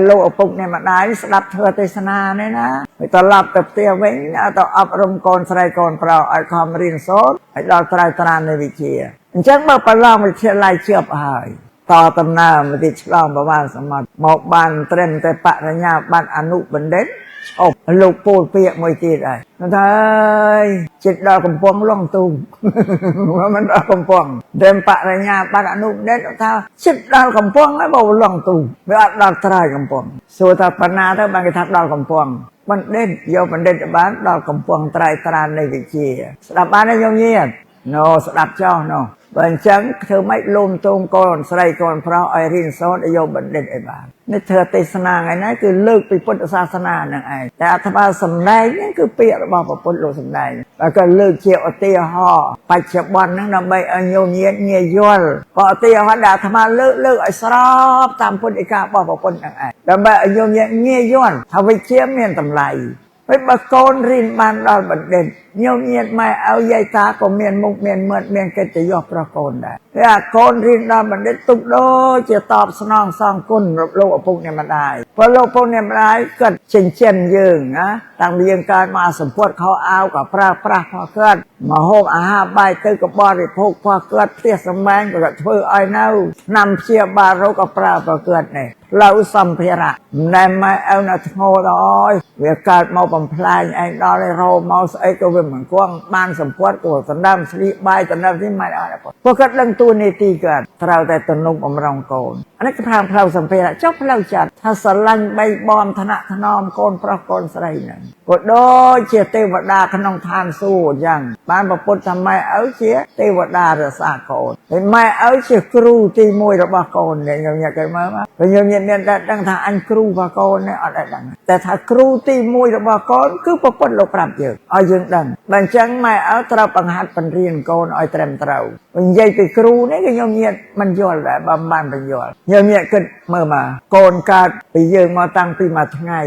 លោកឪពុកអ្នកម្ដាយស្ដាប់ធ្វើទេសនានេះណាហើយត្រឡប់ទៅផ្ទះវិញទៅអប់រំកូនស្រីកូនប្រុសឲ្យខំរៀនសូត្រឲ្យដល់ត្រើយត្រាននៃវិជ្ជាអញ្ចឹងបើប្រឡងវិទ្យាល័យជាប់ហើយតដំណើរមកទីឆ្លងប្រវត្តិសមុទ្រមកបានត្រឹមតែបរិញ្ញាបត្រអនុបណ្ឌិតឈប់លោកពោលពាក្យមួយទៀតហើយថាចិត្តដល់កំពង់លងទូមមិនដល់កំពង់តែបរិញ្ញាបត្រអនុបណ្ឌិតថាចិត្តដល់កំពង់ហើយបើលងទូមវាអត់ដល់ត្រើយកំពង់សួរថាបណ្ណាទៅបានគេថាដល់កំពង់បណ្ឌិតយកបណ្ឌិតបានដល់កំពង់ត្រើយត្រាននៃវិជ្ជាស្ដាប់បានទេញោមញាតិស្ដាប់ចោះបើអញ្ចឹងធ្វើម៉េចលំទោមកូនស្រីកូនប្រុសឲ្យរៀនសូត្រឲ្យយកបណ្ឌិតឲ្យបាននេះធ្វើទេសនាថ្ងៃនេះគឺលើកពីពុទ្ធសាសនានឹងឯងតែអាត្មាសម្ដែងនេះគឺពាក្យរបស់ព្រះពុទ្ធលោកសម្ដែងហើយក៏លើកជាឧទាហរណ៍បច្ចុប្បន្នហ្នឹងដើម្បីឲ្យញោមញាតិងាយយល់បើឧទាហរណ៍ដែលអាត្មាលើកឲ្យស្របតាមពុទ្ធដីការបស់ព្រះពុទ្ធនឹងឯងដើម្បីឲ្យញោមញាតិងាយយល់ថាវិជ្ជាមានតម្លៃហើយបើកូនរៀនបានដល់បណ្ឌិតញោមញាតិម៉ែឪយាយតាក៏មានមុខមានមាត់មានកិត្តិយសប្រកូនដែរតែអាកូនរៀនដល់បណ្ឌិតទុកដូចជាតបស្នងសងគុណរបស់លោកឪពុកអ្នកម្ដាយព្រោះលោកឪពុកអ្នកម្ដាយគាត់ចិញ្ចឹមយើងណាតាំងពីយើងកើតមកសម្ពុតខោអាវក៏ប្រើប្រាស់ផងគាត់មកហូបអាហារបាយទៅក៏បរិភោគផងគាត់ផ្ទះសម្បែងក៏ធ្វើឲ្យនៅឆ្នាំព្យាបាលរោគក៏ប្រើប្រគាត់នេះផ្លូវសម្ភារៈមិនដែលម៉ែឪនៅធ្ងោដល់អើយវាកើតមកបំផ្លាញឯងដល់ឯរោមកស្អីក៏វាមិនគង់បានសម្ពុតក៏ដណ្ដើមស្លៀកបាយដណ្ដើមនេះមិនអត់ព្រោះគាត់ដឹងតួនាទីគាត់ត្រូវតែទំនុកបំរុងកូន អានេះគឺផ្លូវសម្ភារៈចុះផ្លូវចិត្តថាស្រឡាញ់បីបំឋានៈថ្នមកូនប្រុសកូនស្រីហ្នឹងក៏ដូចជាទេវតាក្នុងឋានសួគ៌អញ្ចឹងបានប្រពុតថាម៉ែឪជាទេវតារក្សាកូនហើយម៉ែឪជាគ្រូទី1របស់កូននេះខ្ញុំញាក់គេមើលមកខ្ញុំញាក់មានតែដឹងថាអញគ្រូរបស់កូននេះអត់ដែរដឹងតែថាគ្រូទី1របស់កូនគឺប្រពុតលោកប្រាប់យើងឲ្យយើងដឹងបើអញ្ចឹងម៉ែឪត្រូវបង្ហាត់បង្រៀនកូនឲ្យត្រឹមត្រូវនិយាយពីគ្រូនេះគឺខ្ញុំញាក់មិនយល់ដែរបើមិនបានបញ្យល់ខ្ញុំញាក់គិតមើលមកកូនកើតពីយើងមកតាំងពីមួយថ្ងៃ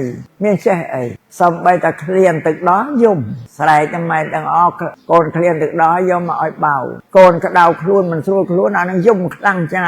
មានចេះអីសំបីតែឃ្លានទឹកដោះយំស្រែកតែម៉ែដឹងអកកូនឃ្លានទឹកដោះយកមកឲ្យបៅកូនក្តៅខ្លួនមិនស្រួលខ្លួនអានឹងយំខ្លាំងចា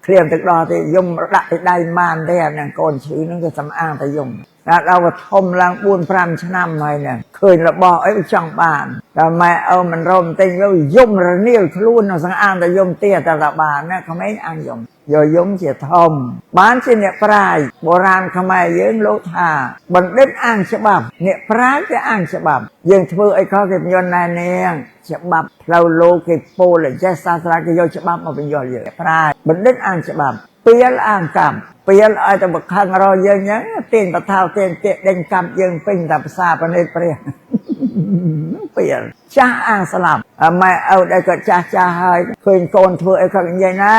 ឃ្លានទឹកដោះទេយំដាក់ពីដៃម៉ានទេអានឹងកូនឈឺនឹងគឺសំអាងតែយំដល់ដល់ធំឡើង 4-5 ឆ្នាំហើយណាឃើញរបស់អីចង់បានតែម៉ែឪមិនរំទិញទៅយំរនាលខ្លួននឹងសង្អាងតែយំទៀតតែបានណាក្មេងអាងយំយកយំជាធំបានជាអ្នកប្រាជ្ញបុរាណខ្មែរយើងលោកថាបណ្ឌិតអាងច្បាប់អ្នកប្រាជ្ញគេអាងច្បាប់យើងធ្វើអីខុសគេបញ្យល់ណែនាងច្បាប់ផ្លូវលោកគេពោលចេះសាស្ត្រាគេយកច្បាប់មកបញ្យល់យើងប្រាជ្ញបណ្ឌិតអាងច្បាប់ពេលអាងកម្មពេលឲ្យតែបខឹងរយើងហ្នឹងទាញបថោទាញទាដេញកាប់យើងពេញតែភាសាប្រណិតព្រះពេលចាស់អាងស្លាប់ម៉ែឪដែលក៏ចាស់ហើយឃើញកូនធ្វើអីក៏និយាយណែ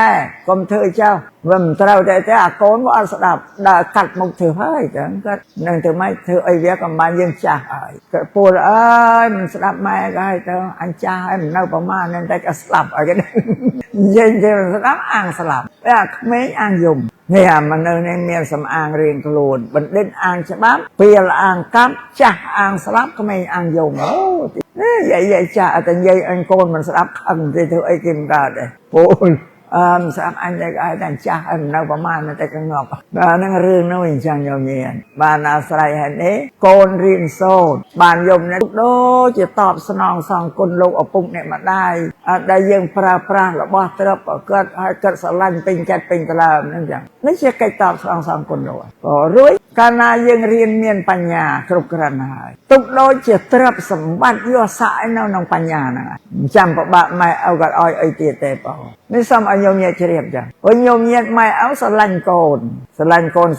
កុំធ្វើចោលវាមិនត្រូវតែអាកូនក៏អត់ស្ដាប់ដើរកាត់មុខធ្វើហើយចឹងគាត់នឹងទៅម៉េចធ្វើអីវាក៏បានយើងចាស់ហើយគាត់ពូលអើយមិនស្ដាប់ម៉ែក៏ហើយទៅអញចាស់ហើយមិននៅប្រមាណនឹងតែក៏ស្លាប់ហើយគេនិយាយទៅស្ដាប់អាងស្លាប់តែអាក្មេងអាងយំនេះអាមនុស្សនេះមានសំអាងរៀងខ្លួនបណ្ឌិតអាងច្បាប់ពេលអាងកាប់ចាស់អាងស្លាប់ក្មេងអាងយំអូយាយចាស់តែនិយាយអញកូនមិនស្ដាប់ខឹងទេធ្វើអីគេមិនកើតទេពូលស្ដាប់អញតែឲ្យតែចាស់ឲ្យនៅប្រមាណតែកងប់បាទហ្នឹងរឿងនោះអញ្ចឹងញោមញៀនបានអាស្រ័យហេតុនេះកូនរៀនសូត្របានយំនេះដូចជាតបស្នងសងគុណលោកឪពុកអ្នកម្ដាយដែលយើងប្រើប្រាស់របស់ទ្រព្យគាត់ឲ្យគាត់ស្រឡាញ់ពេញចិត្តពេញកលើមហ្នឹងចឹងនេះជាកិច្ចតបស្នងសងគុណលោកក៏រួចកាលណាយើងរៀនមានបញ្ញាគ្រប់គ្រាន់ហើយទុកដូចជាទ្រព្យសម្បត្តិយកសាក់ឯនៅក្នុងបញ្ញាហ្នឹងចាំប្របាក់ម៉ែឪគាត់ឲ្យអីទៀតទេបងនេះសូមឲ្យញោមញាតជ្រាបចឹងព្រោះញោមញាតម៉ែឪស្រឡាញ់កូន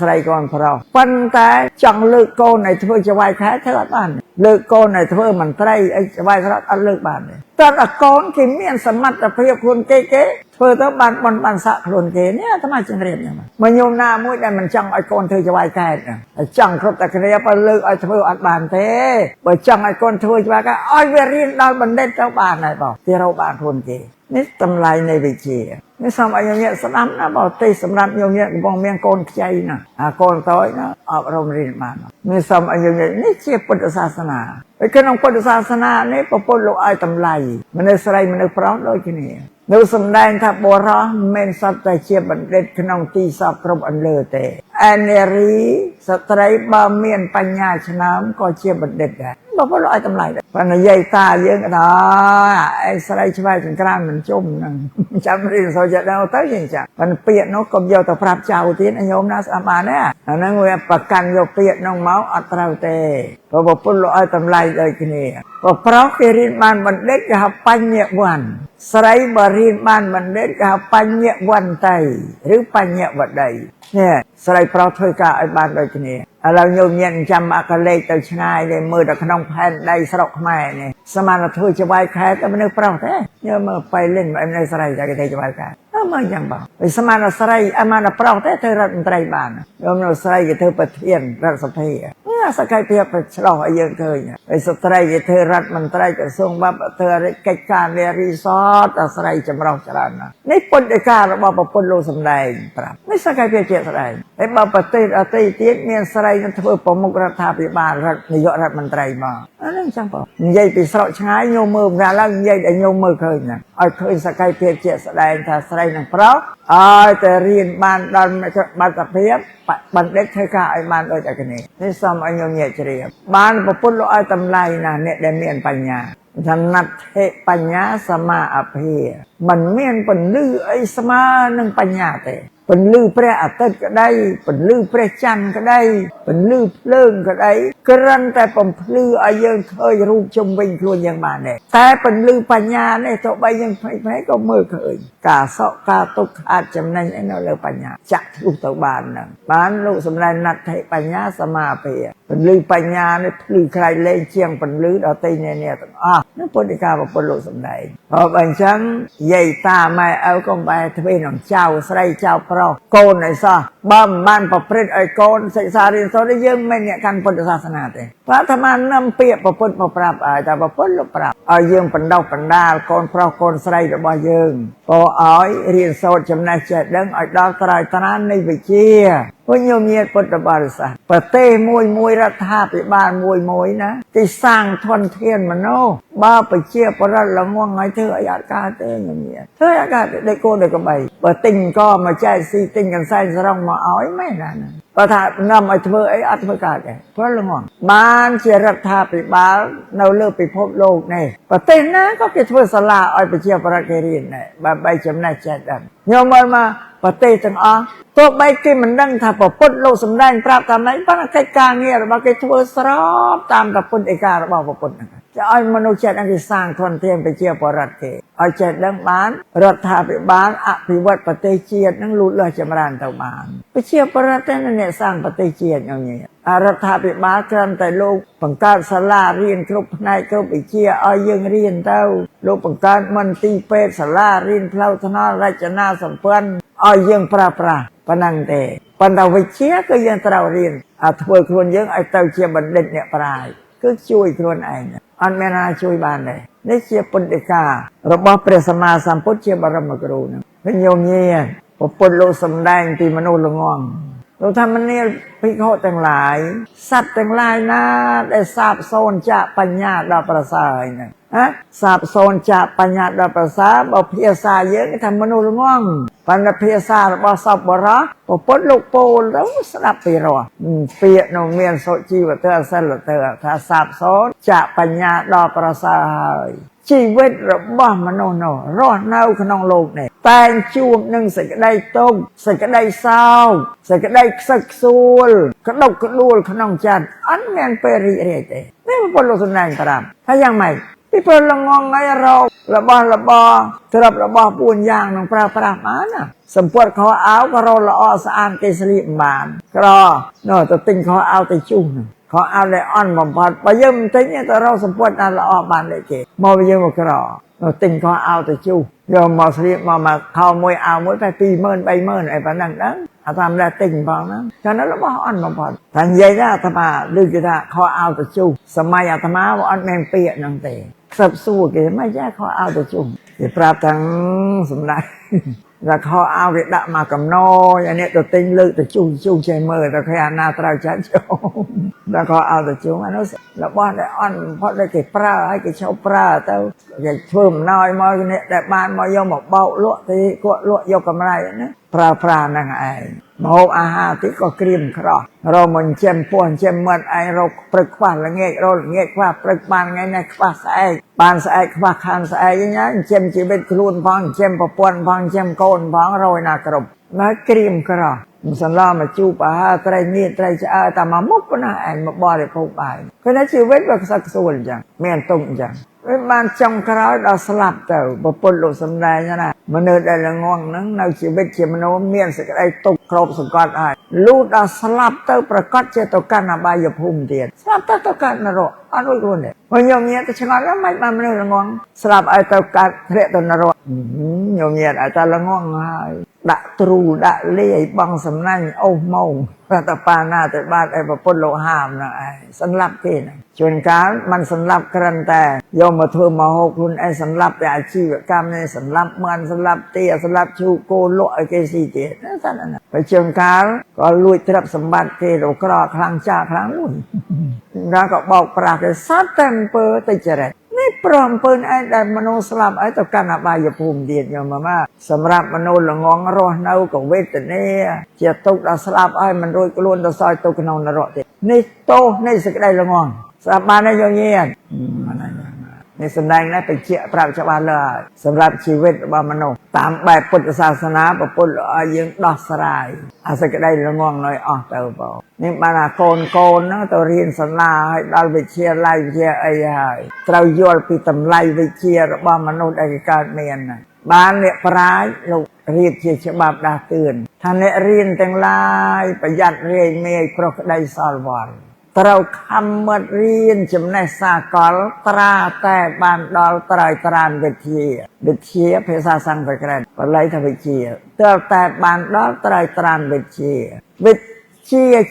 ស្រីកូនប្រុសប៉ុន្តែចង់លើកកូនឲ្យធ្វើជាវាយខែធ្វើអត់បានលើកកូនឲ្យធ្វើមន្ត្រីអីជាវាយខែអត់លើកបានទេតើតែកូនគេមានសមត្ថភាពខ្លួនគេធ្វើទៅបានបនបានសាក់ខ្លួនគេនេះអាត្មាជម្រាបចឹងមកញោមណាមួយដែលមិនចង់ឲ្យកូនធ្វើជាវាយកែតចង់គ្រប់តែគ្នាបើលើកឲ្យធ្វើអត់បានទេបើចង់ឲ្យកូនធ្វើជាវាយកែតឲ្យវារៀនដល់បណ្ឌិតទៅបានហើយបងគេរកបានខ្លួនគេនេះតម្លៃនៃវិជ្ជានេះសូមឲ្យញោមញាតស្ដាប់ណាបើទេសម្រាប់ញោមញាតកំពុងមានកូនខ្ចីណាកូនតូចណាអប់រំរៀនបាននេះសូមឲ្យញោមញាតនេះជាពុទ្ធសាសនាហើយក្នុងពុទ្ធសាសនានេះព្រះពុទ្ធលោកឲ្យតម្លៃមនុស្សស្រីមនុស្សប្រុសដូចគ្នានៅសំដែងថាបុរសមិនសត្វតែជាបណ្ឌិតក្នុងទីសពគ្រប់អន្លើទេឯនារីស្ត្រីបើមានបញ្ញាឆ្នើមក៏ជាបណ្ឌិតដែរបើពុទ្ធលោកឲ្យតម្លៃដែរបើនិយាយតាយើងក៏ដល់ឯស្រីឆ្វែកចង្ក្រានមិនជុំហ្នឹងចាំរៀនសូត្រទៅទៅយ៉ាងចាប៉ុន្តែពាក្យនោះកុំយកទៅប្រាប់ចៅទៀតញោមណាស្ដាប់បានទេអាហ្នឹងវាប្រកាន់យកពាក្យនោះមកអត់ត្រូវទេព្រោះពុទ្ធលោកឲ្យតម្លៃដូចគ្នាបើប្រុសគេរៀនបានបណ្ឌិតគេហៅបញ្ញវន្តស្រីបើរៀនបានបណ្ឌិតគេហៅបញ្ញវន្តីឬបញ្ញវតីនេះស្រីប្រុសធ្វើការឲ្យបានដូចគ្នាឥឡូវញោមញាតចាំអកលេខទៅឆ្ងាយទេមើលតែក្នុងផែនដីស្រុកខ្មែរនេះស្មានតែធ្វើជាវាយខែតែមនុស្សប្រុសទេញោមមើលបៃលិនមនុស្សស្រីតែគេធ្វើជាវាយខែមើលយ៉ាងបងវាស្មានតែស្រីបានតែប្រុសទេធ្វើរដ្ឋមន្ត្រីបានញោមនៅស្រីគេធ្វើប្រធានរដ្ឋសភាសក្ខីភាពឆ្លោះឲ្យយើងឃើញហើយស្ត្រីគេធ្វើរដ្ឋមន្ត្រីក្រសួងបព្វធ្វើកិច្ចការនារីសតតែស្រីចម្រុះច្រើនណាស់នេះពុទ្ធដីការបស់ព្រះពុទ្ធលោកសម្ដែងប្រាប់នេះសក្ខីភាពជាស្ដែងហើយបើប្រទេសអតីតទៀតមានស្រីនឹងធ្វើប្រមុខរដ្ឋាភិបាលនាយករដ្ឋមន្ត្រីមកអានេះចឹងបងនិយាយពីស្រុកឆ្ងាយញោមមើលកាលឡើងនិយាយឲ្យញោមមើលឃើញណាឲ្យឃើញសក្ខីភាពជាស្ដែងថាស្រីនឹងប្រុសឲ្យតែរៀនបានដល់បាតុភិបបណ្ឌិតធ្វើការឲ្យបានដូចតែគ្នានេះសូមឲ្យញោមញាតជ្រាបបានព្រះពុទ្ធលោកឲ្យតម្លៃណាស់អ្នកដែលមានបញ្ញាថាណដ្ឋិបញ្ញាសមាអភិ มันเมียนเป็นลือไอ้สมานึงปัญญาแต่เป็นลือพระอาทิตย์ก็ได้เป็นลือพระจันทร์ก็ได้เป็นลือเพลิงก็ได้กรันแต่ผมลืออายังเคยรูปชมวิญครวนยังมาเนี่ยแต่เป็นลือปัญญาเนี่ยต่อไปยังไปก็เมื่อเคยกาเสาะกาตกอาจจำในไอ้นั่นเลยปัญญาจะลูกตะบานนั่งบ้านลูกสำนักนัดให้ปัญญาสมาเปียเป็นลือปัญญาเนี่ยลือใครเล่นเชียงเป็นลือเอาตีเนี่ยต้องนั่นปฏิกาเป็นลูกสำนักพอบางครั้งใหญ่ตาไม่เอาก็ไปทวีหนองเจ้าใส่เจ้าพระโกนไอ้ซะบ้านบ้านประพฤติไอ้โกนใส่สารีโซได้ยังไม่เนี่ยการพุทธศาสนาเตะพระธรรมนำเปียประพฤติมาปราบแต่ประพฤติปราบเอายังปันดาวปันดาโกนพระโกนใส่ระบายยังพออ้อยเรียนโซจำนายเจ็ดเรื่องไอ้ดาวตรายตนานในวิเชียพโยมเมียพุทธบริษัทประเทศมวยรัฐาปิบาลมวยนะที่สร้างทนเทียนมันโน่บ้าไปเชี่ยประรัตละง่วงไงเธออากาศเธออย่างเงี้ยเธออากาศได้โกได้ก็ไปเปิดติงก็มาใจซีติงกันใส่สร้างมาเอาไม่นั่นประธานนำไอ้เธอไอ้อัตภกาศไงเพราะละง่วงบ้านเชี่ยรัฐาปิบาลเราเลิกไปพบโลกในประเทศนั้นก็เกิดเพื่อสละไอ้ไปเชี่ยประรัตเกรียนเนี่ยใบจำแนกแจกดันโยมมาประเทศจังตัวใบที่มันดังถ้าพอพ้นโลกสำแดงปราบทำไหนบ้านใกล้กลางเนี่ยเราไปทัวร์สอบตามกับพ้นเอกาเราบอกพ้นจะเอามนุษย์เจ็ดอันที่สร้างทนเทียนไปเชี่ยวปรัตเกเอาเจ็ดเรื่องบ้านรัฐาภิบาลอภิวัตประเทศเจียดนั่งลุเลยจำรานเต่าบานไปเชี่ยวปรัตนั่นเนี่ยสร้างประเทศเจียดอย่างนี้รัฐาภิบาลกรันแต่โลกปังการสลาเรียนครบในครบไปเชี่ยเอายังเรียนเต้าโลกปังการมันตีเป็ดสลาเรียนเพลาธนาราชนาสัมพันธ์เอายังปราปนังเตปันดาวไปเชี่ยก็ยังเต่าเรียนถวยครวนยังไอเต่าเชี่ยบันเด็ดเนี่ยปลายก็ช่วยครวนไอ้เนี่ยอันไม่น่าช่วยบ้านเลยนี่เชี่ยปนเอการะบบเปรสมาสัมพุทธเชี่ยบารมกรูนะเป็นโยมเงียพอปนโลสำแดงตีมโนลงงเราทำมันเนี่ยพิโคต่างหลายสัตว์ต่างหลายนะได้ทราบโซนจะปัญญาดาประสาเนี่ยทราบโซนจะปัญญาดาประสาบอกเพียซาเยอะทำมโนลงงปัญญาเพียซาบอกสอบบระพอปนลูกโปแล้วสลับไปรอเปียโนเมียนโซจีวเตอร์เซลเตอร์ถ้าทราบโซนจะปัญญาดาประสาชีวิตระบ้ามโนโนรอดเน่าขนองโลกเนี่ยแต่งจูบหนึ่งใส่ก็ได้ต้มใส่ก็ได้เศร้าใส่ก็ได้สักซูลกระดกกระดูลขนองจันอันแมนเปรีเรเตนี่มันเป็นโลกสนานตรามถ้ายังไม่ที่เป็นละงองไงเราระบาสำหรับระบาปูนยางน้องปลามานะสมปวดคอเอาก็เราละอสะอานเกสรีบานก็รอเนาะตัวติงคอเอาแต่จุ่มเขาเอาเลยอ่อนบำบัดไปยืมติงเนี่ยแต่เราสมปวดนั่นละออบานเลยเกมอไปยืมก็รอติงเขาเอาแต่จู่ยอมมาสลีมาเข้ามวยเอามวยไปปีเมินไอ้ปนังนั้นอาทำได้ติงพอนั้นฉะนั้นเราบอกอ่อนบำบัดทันใหญ่ได้อาตมาดื้อกีตาเขาเอาแต่จู่สมัยอาตมาว่าอ่อนแมงเปียนังเตะสับสู้เกไม่ใช่เขาเอาแต่จู่ที่ปราบทั้งสมได้แล้วเขาเอาเด็กดะมากับน้อยอันนี้ตัวติงลึกแต่จู่ใจมือแต่ขยันนาตราจัดโจแล้วเขาเอาแต่จู่อันนั้นแล้วบ้านได้อ่อนเพราะได้เก็บปลาให้เก็บเช่าปลาแต่อย่าเพิ่มน้อยมาเนี่ยแต่บ้านมายอมบอกเบาลวกที่ก็ลวกยกกำไรนะปลานั่งไอ้หมูอาหารที่ก็กรีมครอเรามันเชื่อมป่วนเชื่อมมันไอ้เราปรึกว่าละเงี้ยเราละเงี้ยว่าปรึกบานไงเนี่ยว่าใส่บานใส่ว่าคานใส่ยังไงเชื่อมจีเป็นครูนพังเชื่อมประปวนพังเชื่อมโกนพังเราหน้ากรบมากรีมครอมันสลามาจูบไตรมีไตรจะแต่มามุกปนะไอ้มาบ่อได้พบไปเพราะนั้นชีวิตแบบสักส่วนจังเมียนตุ่มจังบ้านจงคราวเราสลับเต่าบปนโลสำได้ยังไงมันเดินได้ละงวงนั้นในชีวิตเชื่อมโนเมียนสักได้ตกครบสกัดไอ้ลูดเราสลับเต่าประกอบเจตกันอบายภูมิเดียนสลับเต่าตกันนรกอันนู้นคนเนี่ยวันยมเงียแต่ชงแล้วไม่มามันละงวงสลับไอ้เต่ากันเรียกตัวนรกยมเงียไอ้เต่าละงวงไอ้ดะตรูดะเลี้ยบังสำนักโอ้เมาพระตาปานาแต่บ้านไอ้ประพฤติโลหามนะไอ้สันลับที่นะชวนการมันสันลับกรันแต่ยอมมาเทอมาหกคุณไอ้สันลับแต่อาชีพกรรมในสันลับมันสันลับเตี้ยสันลับชูโกโลไอ้เกษีเจนั่นสันนั่นไปชวนการก็ลุยทรัพย์สมบัติเกโลกรอครั้งจ้าครั้งลุยแล้วก็บอกปรากฏสัตว์เต็มเปอร์ติจเรนี่ปลอมเปินไอ้แต่มโนสลับไอ้ตะกันอบายภูมิเดียนยอมมาสำหรับมโนละงองรอเนากับเวทเนียเจียตุกเราสลับไอ้มันโดยกล้วนเราซอยตุกนองนรกเดนี่โตนี่สกได้ละงองสลับมาในโยเงียน នេះសំដែងនេះបញ្ជាក់ប្រាប់ច្បាស់លើហើយសម្រាប់ជីវិតរបស់មនុស្សតាមបែបពុទ្ធសាសនាព្រះពុទ្ធឲ្យយើងដោះស្រាយអាសេចក្តីល្ងងនៅអស់ទៅបងនេះបានអាកូនហ្នឹងទៅរៀនសាលាឲ្យដល់វិទ្យាល័យវិទ្យាអីហើយត្រូវយល់ពីតម្លៃវិជ្ជារបស់មនុស្សដែលគេកើតមានបានអ្នកប្រាជ្ញលោករៀបជាច្បាប់ដាស់តឿនថាអ្នករៀនទាំងឡាយប្រយ័ត្នរាយមាយព្រោះក្តីសល់វល់ត្រូវខំមិត្តរៀនចំណេះសាកលត្រាតែបានដល់ត្រៃត្រានវិទ្យាភាសាសំស្ក្រឹតបល័យថាវិជ្ជាទើបតែបានដល់ត្រៃត្រានវិទ្យា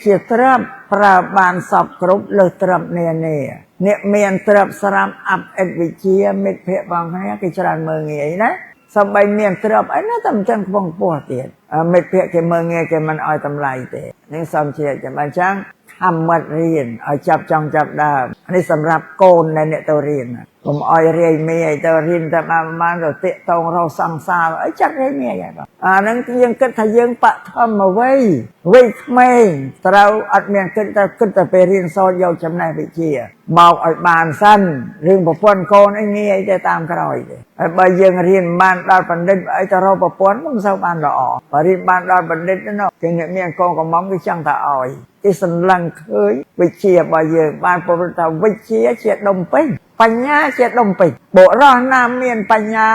ជាទ្រព្យប្រើបានសពគ្រប់លើទ្រព្យនានាអ្នកមានទ្រព្យស្រាប់អាប់អិតវិជ្ជាមិត្តភក្តិបងគ្នាគេច្រើនមើលងាយណាសំបីមានទ្រព្យអីណាតែមិនចឹងខ្ពង់ខ្ពស់ទៀតមិត្តភក្តិគេមើលងាយគេមិនឲ្យតម្លៃទេនេះសំជាចាំអញ្ចឹងខំមិត្តរៀនឲ្យចាប់ចង់ចាប់ដើមនេះសម្រាប់កូនដែលអ្នកទៅរៀនកុំឲ្យរាយមាយទៅរៀនតែបានទៅតាកតងរកសង្សារអីចាត់រាយមាយហើយបងអាហ្នឹងយើងគិតថាយើងបឋមវ័យក្មេងត្រូវអត់មានគិតតែពេលរៀនសូត្រយកចំណេះវិជ្ជាមកឲ្យបានសិនរឿងប្រពន្ធកូនអីងាយទៅតាមក្រោយទេហើយបើយើងរៀនបានដល់បណ្ឌិតអីទៅរកប្រពន្ធមិនសូវបានល្អបើរៀនបានដល់បណ្ឌិតនោះគេអ្នកមានកូនកំមុំគេចង់តែឲ្យគេសន្លឹងឃើញវិជ្ជារបស់យើងបានប្រព្រឹត្តថាវិជ្ជាជាដុំពេជ្របញ្ញាជាដុំពេជ្របុរសណាមានបញ្ញា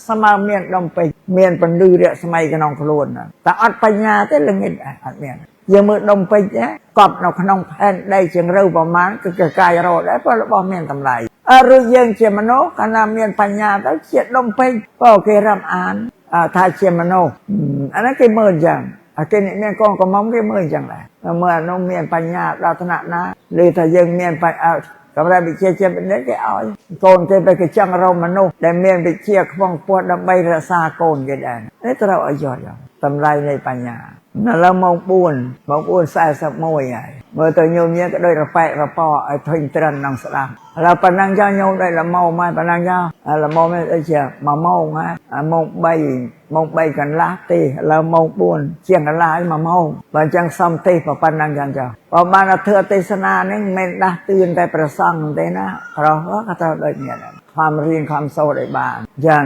ស្មើមានដុំពេជ្រមានពន្លឺរស្មីក្នុងខ្លួនតែអត់បញ្ញាទេល្ងិតអត់មានយើងមើលដុំពេជ្រកប់នៅក្នុងផែនដីជាងរូវប្រមាណគឺកាយរត់ដែរព្រោះរបស់មានតម្លៃឬយើងជាមនុស្សកាលណាមានបញ្ញាទៅជាដុំពេជ្រក៏គេរំអានថាជាមនុស្សអាហ្នឹងគេមើលអញ្ចឹងគេមានកូនកំមុំគេមើលអញ្ចឹងដែរមើលអានោះមានបញ្ញាដល់ថ្នាក់ណាឬថាយើងមានកម្រិតវិជ្ជាជាបណ្ឌិតគេឲ្យកូនគេទៅគេចង់រកមនុស្សដែលមានវិជ្ជាខ្ពង់ខ្ពស់ដើម្បីរក្សាកូនគេដែរនេះត្រូវឲ្យយល់តម្លៃនៃបញ្ញានៅលើម៉ោង4:41ហើយមើលទៅញោមញ៉ែក៏ដូចរប៉ែករប៉ឲ្យធុញទ្រិននឹងស្ដាប់ហើយប៉ុណ្ណឹងចោលញោមដូចល្មមហើយប៉ុណ្ណឹងចោលល្មមដូចជា1ម៉ោងហើយម៉ោង3កន្លះទេឥឡូវម៉ោង4ជាងកន្លះហើយ1ម៉ោងបើអញ្ចឹងសំទេប៉ុណ្ណឹងចឹងចោលបើបានធ្វើទេសនានេះមិនមែនដាស់តឿនតែប្រសង់ទេណាប្រុសក៏ត្រូវដូចនេះខំរៀនខំសូត្រឲ្យបានអញ្ចឹង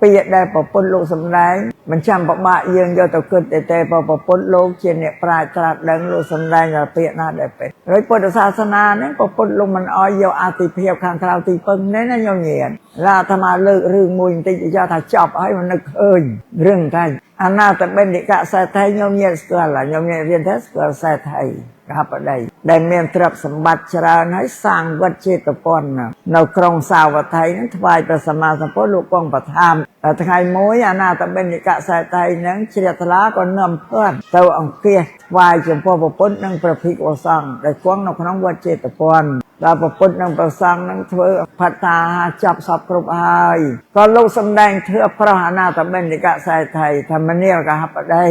ពាក្យដែលប្រពន្ធលោកសម្ដែងមិនចាំពិបាកយើងយកទៅគិតតែប្រពន្ធលោកជាអ្នកប្រាជ្ញត្រាស់ដឹងលោកសម្ដែងដល់ពាក្យណាដែលពេតហើយពុទ្ធសាសនានេះប្រពន្ធលោកមិនអោយយកអតិភិបខាងក្រៅទីពឹងនេះណាញោមញៀនឡាអាត្មាលើករឿងមួយបន្តិចយកថាចប់ហើយមិននឹកឃើញរឿងតែអនាតបិណ្ឌិកសេដ្ឋីញោមញៀនស្គាល់ញោមញៀនរៀនថាស្គាល់សេដ្ឋីកហបតីដែលមានទ្រព្យសម្បត្តិច្រើនហើយសាងវត្តចេតពន្ធនៅក្រុងសាវត្ថីនឹងថ្វាយព្រះសម្មាសម្ពុទ្ធលោកគង់ប្រថាមថ្ងៃមួយអនាតបិណ្ឌិកសេដ្ឋីនឹងជ្រះថ្លាក៏នាំភ័ណ្ឌទៅអង្គាសថ្វាយចំពោះព្រះពុទ្ធនិងព្រះភិក្ខុសង្ឃដែលគង់នៅក្នុងវត្តចេតពន្ធដល់ព្រះពុទ្ធនិងព្រះសង្ឃនឹងធ្វើផត្តាចាប់សពគ្រប់ហើយក៏លោកសម្ដែងធ្វើប្រោះអនាតបិណ្ឌិកសេដ្ឋីធម្មនាកហបតី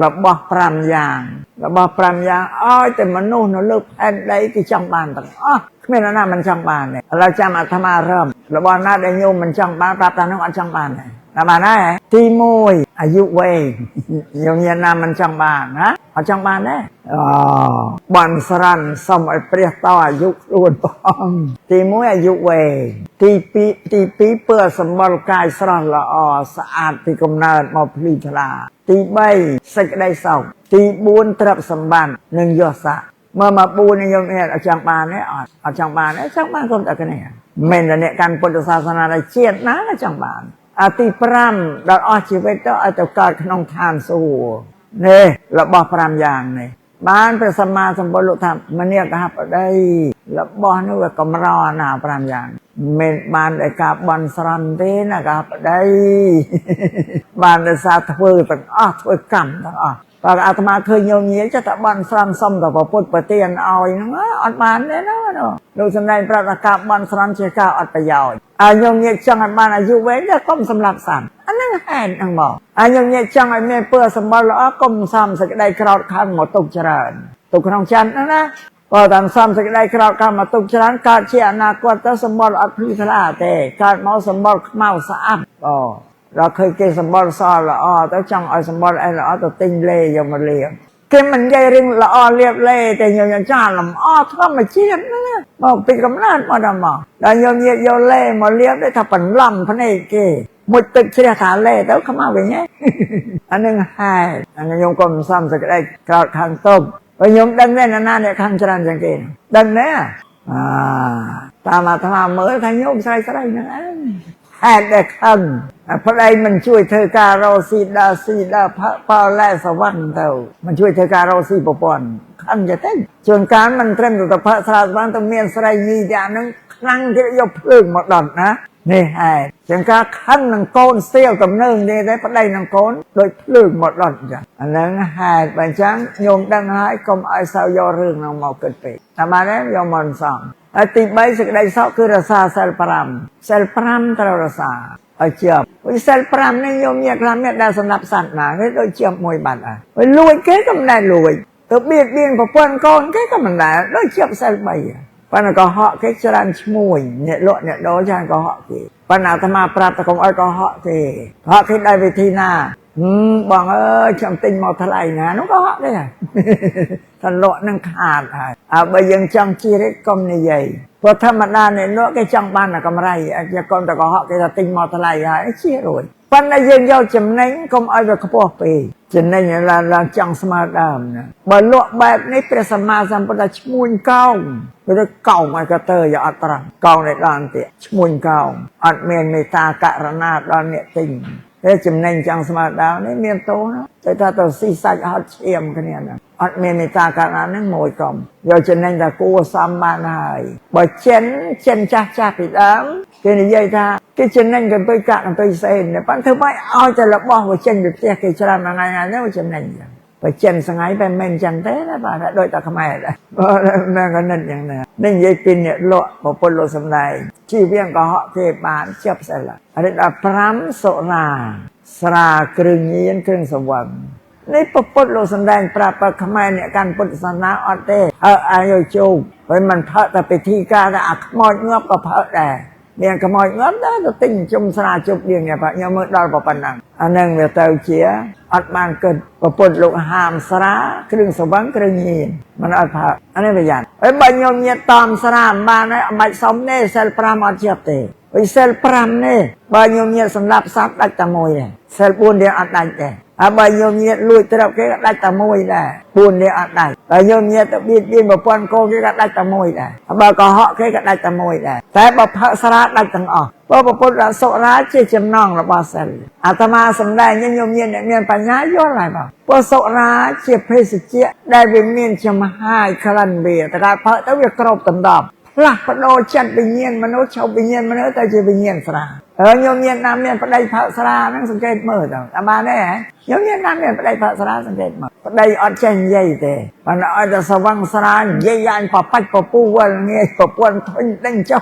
របស់5យ៉ាងឲ្យតែមនុស្សនៅលើផែនដីគេចង់បានទាំងអស់គ្មាននរណាមិនចង់បានទេឥឡូវចាំអាត្មារំរបស់ណាដែលញោមមិនចង់បានប្រាប់ថានោះអត់ចង់បានទេតែបានហើយទី1អាយុវែងញោមញ៉ាំណាមិនចង់បានណាអត់ចង់បានទេបានស្រន់សុំឲ្យព្រះតអាយុខ្លួនផងទី1អាយុវែងទី2ពើសម្បល់កាយស្រស់ល្អស្អាតពីកំណើតមកភ្លឺថ្លាទី3សេចក្តីសុខទី4ទ្រព្យសម្បត្តិនិងយសស័ក្តិមក4នេះខ្ញុំអត់ចង់បានទេអត់ចង់បានទេចង់បានគុំតែគ្នាមិនតែអ្នកកាន់ពុទ្ធសាសនាដែលជាតិណាចង់បានទី5ដល់អស់ជីវិតទៅឲ្យទៅកើតក្នុងឋានសួគ៌នេះរបស់5យ៉ាងនេះបានព្រះសម្មាសម្ពុទ្ធលោកថាមនីកហបតីរបស់នោះវាកម្រណា5យ៉ាងមិនបានតែការបន់ស្រន់ទេណាកហបតីបានតែសារធ្វើទាំងអស់ធ្វើកម្មទាំងអស់បើអាត្មាឃើញញោមញីចេះតែបន់ស្រន់សុំតែព្រះពុទ្ធប្រទានឲ្យហ្នឹងអត់បានទេណាលោកសម្ដែងប្រាប់ថាការបន់ស្រន់ជាការអត់ប្រយោជន៍ញោមញីចង់ឲ្យបានអាយុវែងតែកុំសម្លាប់សត្វអាហ្នឹងហេតុហ្នឹងមកញោមញីចង់ឲ្យមានពើសម្បល់ល្អកុំសំសេចក្តីក្រោធខឹងមកទុកច្រើនទុកក្នុងចិត្តហ្នឹងណាបើតាមសំសេចក្តីក្រោធខឹងមកទុកច្រើនកើតជាអនាគតទៅសម្បល់អត់ភ្លឺថ្លាទេកើតមកសម្បល់ខ្មៅស្អាប់ដល់ឃើញគេសម្បល់សល្អទៅចង់ឲ្យសម្បល់អីល្អទៅទិញលេយកមកលាង គេមិននិយាយរឿងល្អលៀបលេតែញោមចាលំអធម្មជាតិហ្នឹងមកពីកំណើតមកដល់មកដល់ញោមញាតយកលេមកលៀបទេថាបន្លំភ្នែកគេមុជទឹកជ្រះថាលេទៅខ្មៅវិញហ៎អានឹងហេតុអាញោមក៏មិនសមសេចក្តីក្រោតខាងតុបបើញោមដឹងទេណាអ្នកខាងច្រើនជាងគេដឹងទេតាមអាត្មាមើលថាញោមស្រីហ្នឹងឯងហេតុដែលខឹងប្តីមិនជួយធ្វើការរកស៊ីដើរផលលែសវណ្ណទៅមិនជួយធ្វើការរកស៊ីប្រព័ន្ធខឹងចេះទេជួនកាលមិនត្រឹមតែផាក់ស្រាស្វាងទៅមានស្រីញីយ៉ាងហ្នឹងខ្លាំងគេយកភ្លើងមកដុតណានេះហេតុជាងការខឹងនឹងកូនស្ទាវតំណើងនេះទេប្តីនឹងកូនដូចភ្លើងមកដុតអញ្ចឹងអាហ្នឹងហេតុបើអញ្ចឹងញោមដឹងហើយកុំឲ្យសៅយករឿងហ្នឹងមកគិតពេកតែបានទេយកមកសំហើយទី3សេចក្តីសុខគឺរក្សាសិល5សិល5ត្រូវរក្សាឲ្យជាប់វិសិល5នេះញោមញាតខ្លះមានដែលសម្រាប់សត្វណាគេដូចជាប់មួយបាត់ហើយលួចគេក៏មិនដែលលួចទៅបៀតបៀនប្រពន្ធកូនគេក៏មិនដែលដូចជាប់សិល3ប៉ុន្តែក៏ហក់គេច្រើនឈ្មួញអ្នកលក់អ្នកដូរច្រើនក៏ហក់គេប៉ុន្តែអាត្មាប្រាប់តែកុំឲ្យក៏ហក់គេដោយវិធីណាបងអើយខ្ញុំទិញមកថ្លៃណានោះក៏ហក់ដែរថាលក់នឹងខាតហើយបើយើងចង់ជិះទេកុំនិយាយព្រោះធម្មតាអ្នកលក់គេចង់បានតែកម្រៃគេកុំតែក៏ហក់គេថាទិញមកថ្លៃហើយជិះរួចប៉ុន្តែយើងយកចំណេញកុំឲ្យវាខ្ពស់ពេកចំណេញឡើងចង់ស្មើដើមណាបើលក់បែបនេះព្រះសម្មាសម្ពុទ្ធឈ្មួញកោងឬកោងឲ្យកទៅយកអត់ត្រង់កោងនេះដល់ទៀតឈ្មួញកោងអត់មានមេត្តាករុណាដល់អ្នកទិញតែចំណេញចង់ស្មើដើមនេះមានទោសណាតែថាទៅស៊ីសាច់ហត់ឈាមគ្នាណាអត់មានមេត្តាករុណានឹងមួយកុំយកចំណេញតែគួរសមបានហើយបើចិនចាស់ពីដើមគេនិយាយថាគេចំណេញទៅកាក់ទៅផ្សេងប៉ុន្តែធ្វើម៉េចឲ្យតែរបស់វាចេញពីផ្ទះគេច្រើនថ្ងៃហ្នឹងចំណេញបើចិនស្ងាយបែបមិនចឹងទេណាបាទដូចតែខ្មែរដែរបើក៏និតយ៉ាងណានេះនិយាយពីអ្នកលក់ប្រពន្ធលោកសំដែងជីវៀងក៏ហក់គេបានជាប់សិលហើយដល់5សុរាស្រាគ្រឿងញៀនគ្រឿងសង្វឹងនេះប្រពន្ធលោកសំដែងប្រាប់ថាខ្មែរអ្នកកាន់ពុទ្ធសាសនាអត់ទេអាយុជោគហើយมันផឹកតែពិធីការតែអាខ្មោចងាប់ក៏ផឹកដែរមានខ្មោចងាប់ដែរទៅទិញជុំស្រាជប់យើងខ្ញុំមើលដល់ប៉ុណ្ណឹងអានឹងវាទៅជាអត់បានគិតប្រពន្ធលោកហាមស្រាគ្រឿងសង្វឹងគ្រឿងញៀនมันអត់ផឹកអានេះប្រយ័ត្នហើយបើញោមញាតតាមស្រាមិនបានហើយអមិនសមទេសិល5អត់ជាប់ទេវិសិល5នេះបើញោមញាតសម្រាប់សត្វដាច់តែមួយទេសិល4នេះអត់ដាច់ទេហើយបើញោមញាតលួចទ្រព្យគេក៏ដាច់តែមួយដែរ4នេះអត់ដាច់បើញោមញាតទៅបៀតបៀនប្រពន្ធកូនគេក៏ដាច់តែមួយដែរបើកុហកគេក៏ដាច់តែមួយដែរតែបើផឹកស្រាដាច់ទាំងអស់ព្រោះប្រពន្ធសុរាជាចំណងរបស់សិលអាត្មាសម្ដែងញោមញាតអ្នកមានបញ្ញាយល់ហើយបងព្រោះសុរាជាភេសជ្ជៈដែលវាមានចំហាយក្លិនវាតែការផឹកទៅវាក្របដណ្ដប់ផ្លាស់ប្ដូរចិត្តវិញ្ញាណមនុស្សឈប់វិញ្ញាណមនុស្សទៅជាវិញ្ញាណស្រាហើយញោមញាតណាមានប្តីផឹកស្រាហ្នឹងសង្កេតមើលទៅតាមបានទេហ៎ញោមញាតណាមានប្តីផឹកស្រាសង្កេតមើលប្តីអត់ចេះនិយាយទេប៉ុន្តែឲ្យតែស្វឹងស្រានិយាយយ៉ាងបបាច់ពពុះវល់ងាយប្រពន្ធធុញដេញចុះ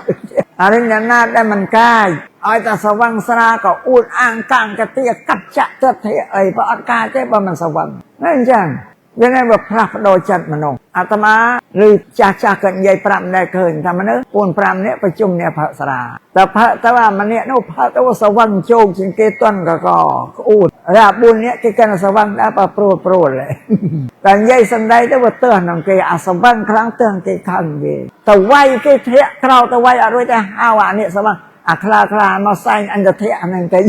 អារិញណាដែលមិនកាយឲ្យតែស្វឹងស្រាក៏អួតអាងកាំងកទាកាត់ចាក់ទឹកទេអីបើអត់កាយទេបើមិនស្វឹងហ្នឹងអញ្ចឹងយ៉ាងណាបើផ្លាស់ប្ដូរចិត្តមនុស្សអាត្មាឬចាស់ក៏និយាយប្រាប់ម្នាក់ឃើញថាមនុស្ស4-5នាក់ប្រជុំអ្នកផឹកស្រាតែផឹកទៅអាម្នាក់នោះផឹកទៅស្វឹងជោគជាងគេតន់កកក្អួតហើយ4នាក់គេកាន់ស្វឹងដែរបើព្រួលតែនិយាយសំដីទៅវាទើសនឹងគេអាស្វឹងខ្លាំងទើសគេខឹងគេទៅវាយគេធាក់ក្រោទៅវាយអត់រួចតែហៅអានេះស្វឹងអាខ្លាមកសែងអន្តធាក់ហ្នឹងទៅ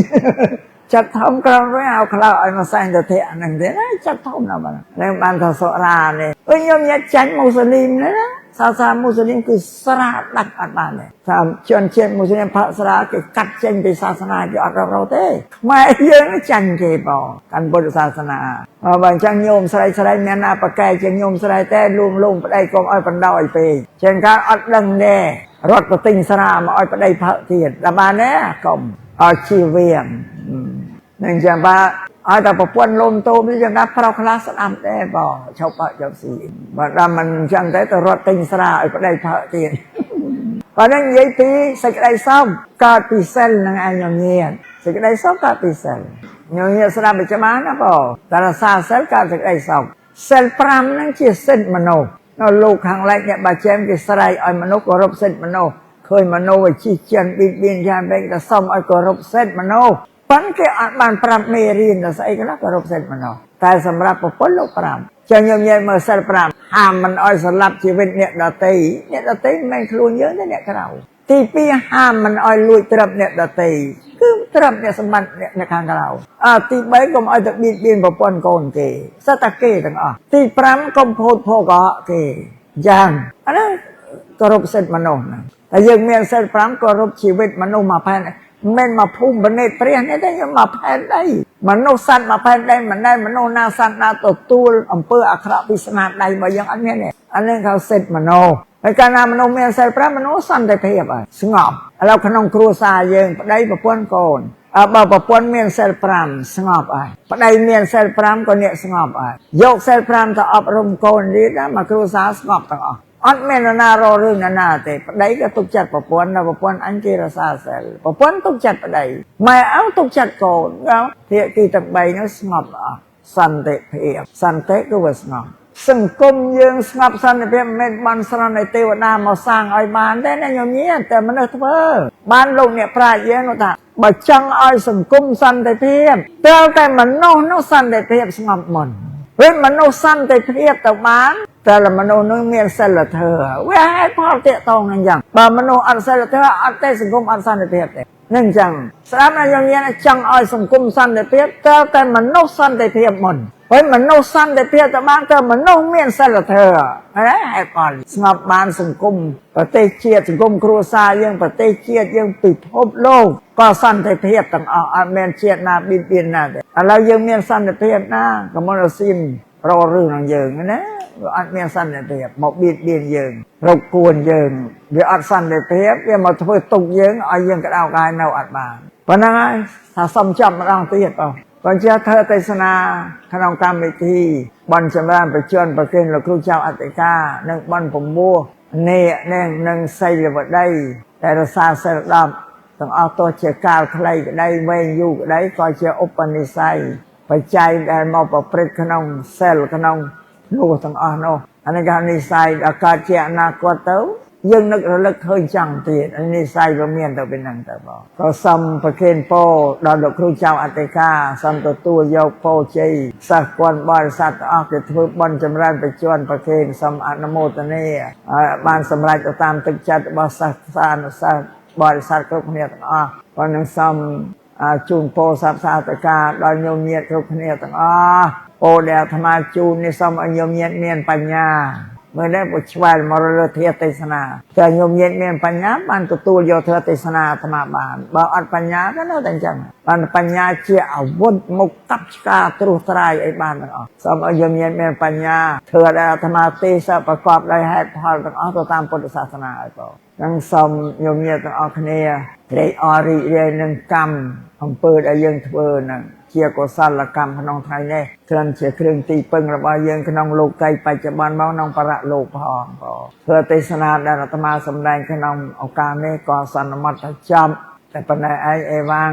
ចិត្តធំក្រំវិញเอาខ្លៅឲ្យមកសែងទៅធាក់ហ្នឹងទេណាចិត្តធំណាស់បាទនឹងបានថាសុរានេះខ្ញុំញាត់ចាញ់មូស្លីមណាសាសនាមូស្លីមគឺស្រាដាច់អត់បានទេថាជនជាតិមូស្លីមផឹកស្រាគេកាត់ចេញពីសាសនាគេអត់រកទេខ្មែរយើងចាញ់គេបងកាន់ពុទ្ធសាសនាបើអញ្ចឹងញោមស្រីមានណាប្រកែជាញោមស្រីតែលួងប្តីកុំឲ្យបណ្ដោយពេកជាងការអត់ដឹងទេរត់ទៅទិញស្រាមកឲ្យប្តីផឹកទៀតតែបានទេកុំឲ្យជីវៀងនឹងចាំបាឲ្យតែប្រពន្ធលំតូមនេះយ៉ាងណាប្រុសខ្លះស្ដាប់ដែរបងឈប់ផឹកយកស៊ីបើដល់មិនអញ្ចឹងទៅរត់ទិញស្រាឲ្យប្តីផឹកទៀតបើនឹងនិយាយពីសេចក្តីសុខកើតពីសិលនឹងឯងញញៀតសេចក្តីសុខកើតពីសិលញញៀតស្ដាប់មិនច្បាស់ណាបងតែរសាសិលកើតសេចក្តីសុខសិល5ហ្នឹងជាសិទ្ធិមនុស្សនៅលោកខាងលិចអ្នកបាចេមគេស្រែកឲ្យមនុស្សគោរពសិទ្ធិមនុស្សឃើញមនុស្សជិះចិនបៀតបៀនយ៉ាងម៉េចតែសុំឲ្យគោរពសិទ្ធិមនុស្សប៉ុន្តែគេអត់បានប្រាប់មេរៀនដល់ស្អីក៏គោរពសិទ្ធិមនុស្សតែសម្រាប់ប្រពន្ធលោក ចឹងញោមញាតមើលសិល5ហាមមិនអោយស្លាប់ជីវិតអ្នកដតីមិនមែនខ្លួនយើងទេអ្នកក្រៅទី2ហាមមិនអោយលួចទ្រព្យអ្នកដតីគឺទ្រព្យអ្នកសម្បត្តិអ្នកខាងក្រៅទី3កុំអោយទៅបៀតបៀនប្រពន្ធកូនគេសិតតែគេទាំងអស់ទី5កុំផូតភោកកគេយ៉ាងអានេះគោរពសិទ្ធិមនុស្សណាតែយើងមានសិទ្ធិ5គោរពជីវិតមនុស្សមកផែនមិនមកភូមិបនេតព្រះនេះទេយើងមកផែនដីមនុស្សសត្វមកផែនដីមិនដែលមនុស្សណាសត្វណាទទួលអំពើអាក្រក់ពីស្នាដៃរបស់យើងអត់មានទេអានេះเขาសិទ្ធិមនុស្សហើយកាលណាមនុស្សមានសិល5មនុស្សសន្តិភាពហើយស្ងប់ឥឡូវក្នុងគ្រួសារយើងប្តីប្រពន្ធកូនបើប្រពន្ធមានសិល5ស្ងប់ហើយប្តីមានសិល5ក៏អ្នកស្ងប់ហើយយកសិល5ទៅអប់រំកូនទៀតមកគ្រួសារស្ងប់ទាំងអស់អត់មានណាររឿងណាទេប្តីក៏ទុកចិត្តប្រពន្ធដល់ប្រពន្ធអញគេរសាសិលប្រពន្ធទុកចិត្តប្តីម៉ែឪទុកចិត្តកូនភាគីទាំង3នោះស្ងប់អស់សន្តិភាពសន្តិគឺវាស្ងប់សង្គមយើងស្ងប់សន្តិភាពមិនមែនបានស្រន់ឲ្យទេវតាមកសាងឲ្យបានទេណាញោមញាតតែមនុស្សធ្វើបានលោកអ្នកប្រាជ្ញយើងថាបើចង់ឲ្យសង្គមសន្តិភាពត្រូវតែមនុស្សនោះសន្តិភាពស្ងប់មុនពេលមនុស្សសន្តិភាពទៅបានតែមនុស្សនោះមានសិលធម៌វាហេតុផលតាកតងនឹងយ៉ាងបើមនុស្សអត់សិលធម៌អត់ទេសង្គមអត់សន្តិភាពទេនឹងចឹងស្រាប់តែយើងមានចង់ឲ្យសង្គមសន្តិភាពត្រូវតែមនុស្សសន្តិភាពមុនពេលមនុស្សសន្តិភាពទៅបានទៅមនុស្សមានសិលធម៌ហើយហេតុផលស្ងប់បានសង្គមប្រទេសជាតិសង្គមគ្រួសារយើងប្រទេសជាតិយើងពិភពលោកក៏សន្តិភាពទាំងអស់អត់មានជាតិណាបៀតបៀនណាទេឥឡូវយើងមានសន្តិភាពណាកុំឲ្យស៊ីមរករឿងនឹងយើងណាវាអត់មានសន្តិភាពមកបៀតបៀនយើងរកគួនយើងវាអត់សន្តិភាពវាមកធ្វើទុកយើងឲ្យយើងក្តៅកាយនៅអត់បានប៉ុណ្ណឹងហើយថាសុំចាប់ម្ដងទៀតបងបញ្ជាធ្វើទេសនាក្នុងកម្មវិធីបន់ចម្រើនប្រជជនប្រគិនលោកគ្រូចៅអធិការនិងបន់6នេះនឹងសីលវតីតែរសាសិល10ទាំងអស់ទោះជាកាលខ្លីក្តីវែងយូរក្តីក៏ជាឧបនិស្ស័យបច្ច័យដែលមកប្រព្រឹត្តក្នុងសិលក្នុងនោះទាំងអស់នោះអានេះគេនិស្ស័យដល់កើតជាអនាគតទៅយើងនឹករលឹកឃើញចង់ទៀតនិស្ស័យវាមានទៅពីហ្នឹងទៅបងក៏សូមប្រគេនពរដល់លោកគ្រូចៅអធិការសូមទទួលយកពរជ័យសិស្សគាត់បរិស័ទទាំងអស់គេធ្វើបន់ចម្រើនប្រជជនប្រគេនសូមអនុមោទនាបានសម្រេចទៅតាមទឹកចិត្តរបស់សិស្សសានុសិស្សបរិស័ទគ្រប់គ្នាទាំងអស់ក៏នឹងសូមជូនពរសព្វសាធិការដល់ញោមញាតិគ្រប់គ្នាទាំងអស់ពរដែលអាត្មាជូននេះសូមឲ្យញោមញាតិមានបញ្ញាមើលដែរពុឆ្វែលមករលធាទេសនាតែញោមញាតិមានបញ្ញាបានទទួលយកធាទេសនាអាត្មាបានបើអត់បញ្ញាក៏នៅតែអញ្ចឹងបានបញ្ញាជាអាវុធមកកាប់ឆ្កាត្រួសត្រាយឲ្យបានទាំងអស់សូមឲ្យញោមញាតិមានបញ្ញាធ្វើឲ្យអាត្មាទេសប្រកបដោយហេតុផលទាំងអស់ទៅតាមពុទ្ធសាសនាឲ្យបងនឹងសូមញោមញាតិទាំងអស់គ្នាត្រេកអររីករាយនឹងកម្មអំពើដែលយើងធ្វើហ្នឹងជាកុសលកម្មក្នុងថ្ងៃនេះគ្រាន់ជាគ្រឿងទីពឹងរបស់យើងក្នុងលោកីបច្ចុប្បន្នមកក្នុងបរៈលោកផងធ្វើទេសនាដែលអាត្មាសម្ដែងក្នុងឱកាសនេះក៏សន្មតថាចប់តែប៉ុណ្ណេះឯងអេវ៉ាំង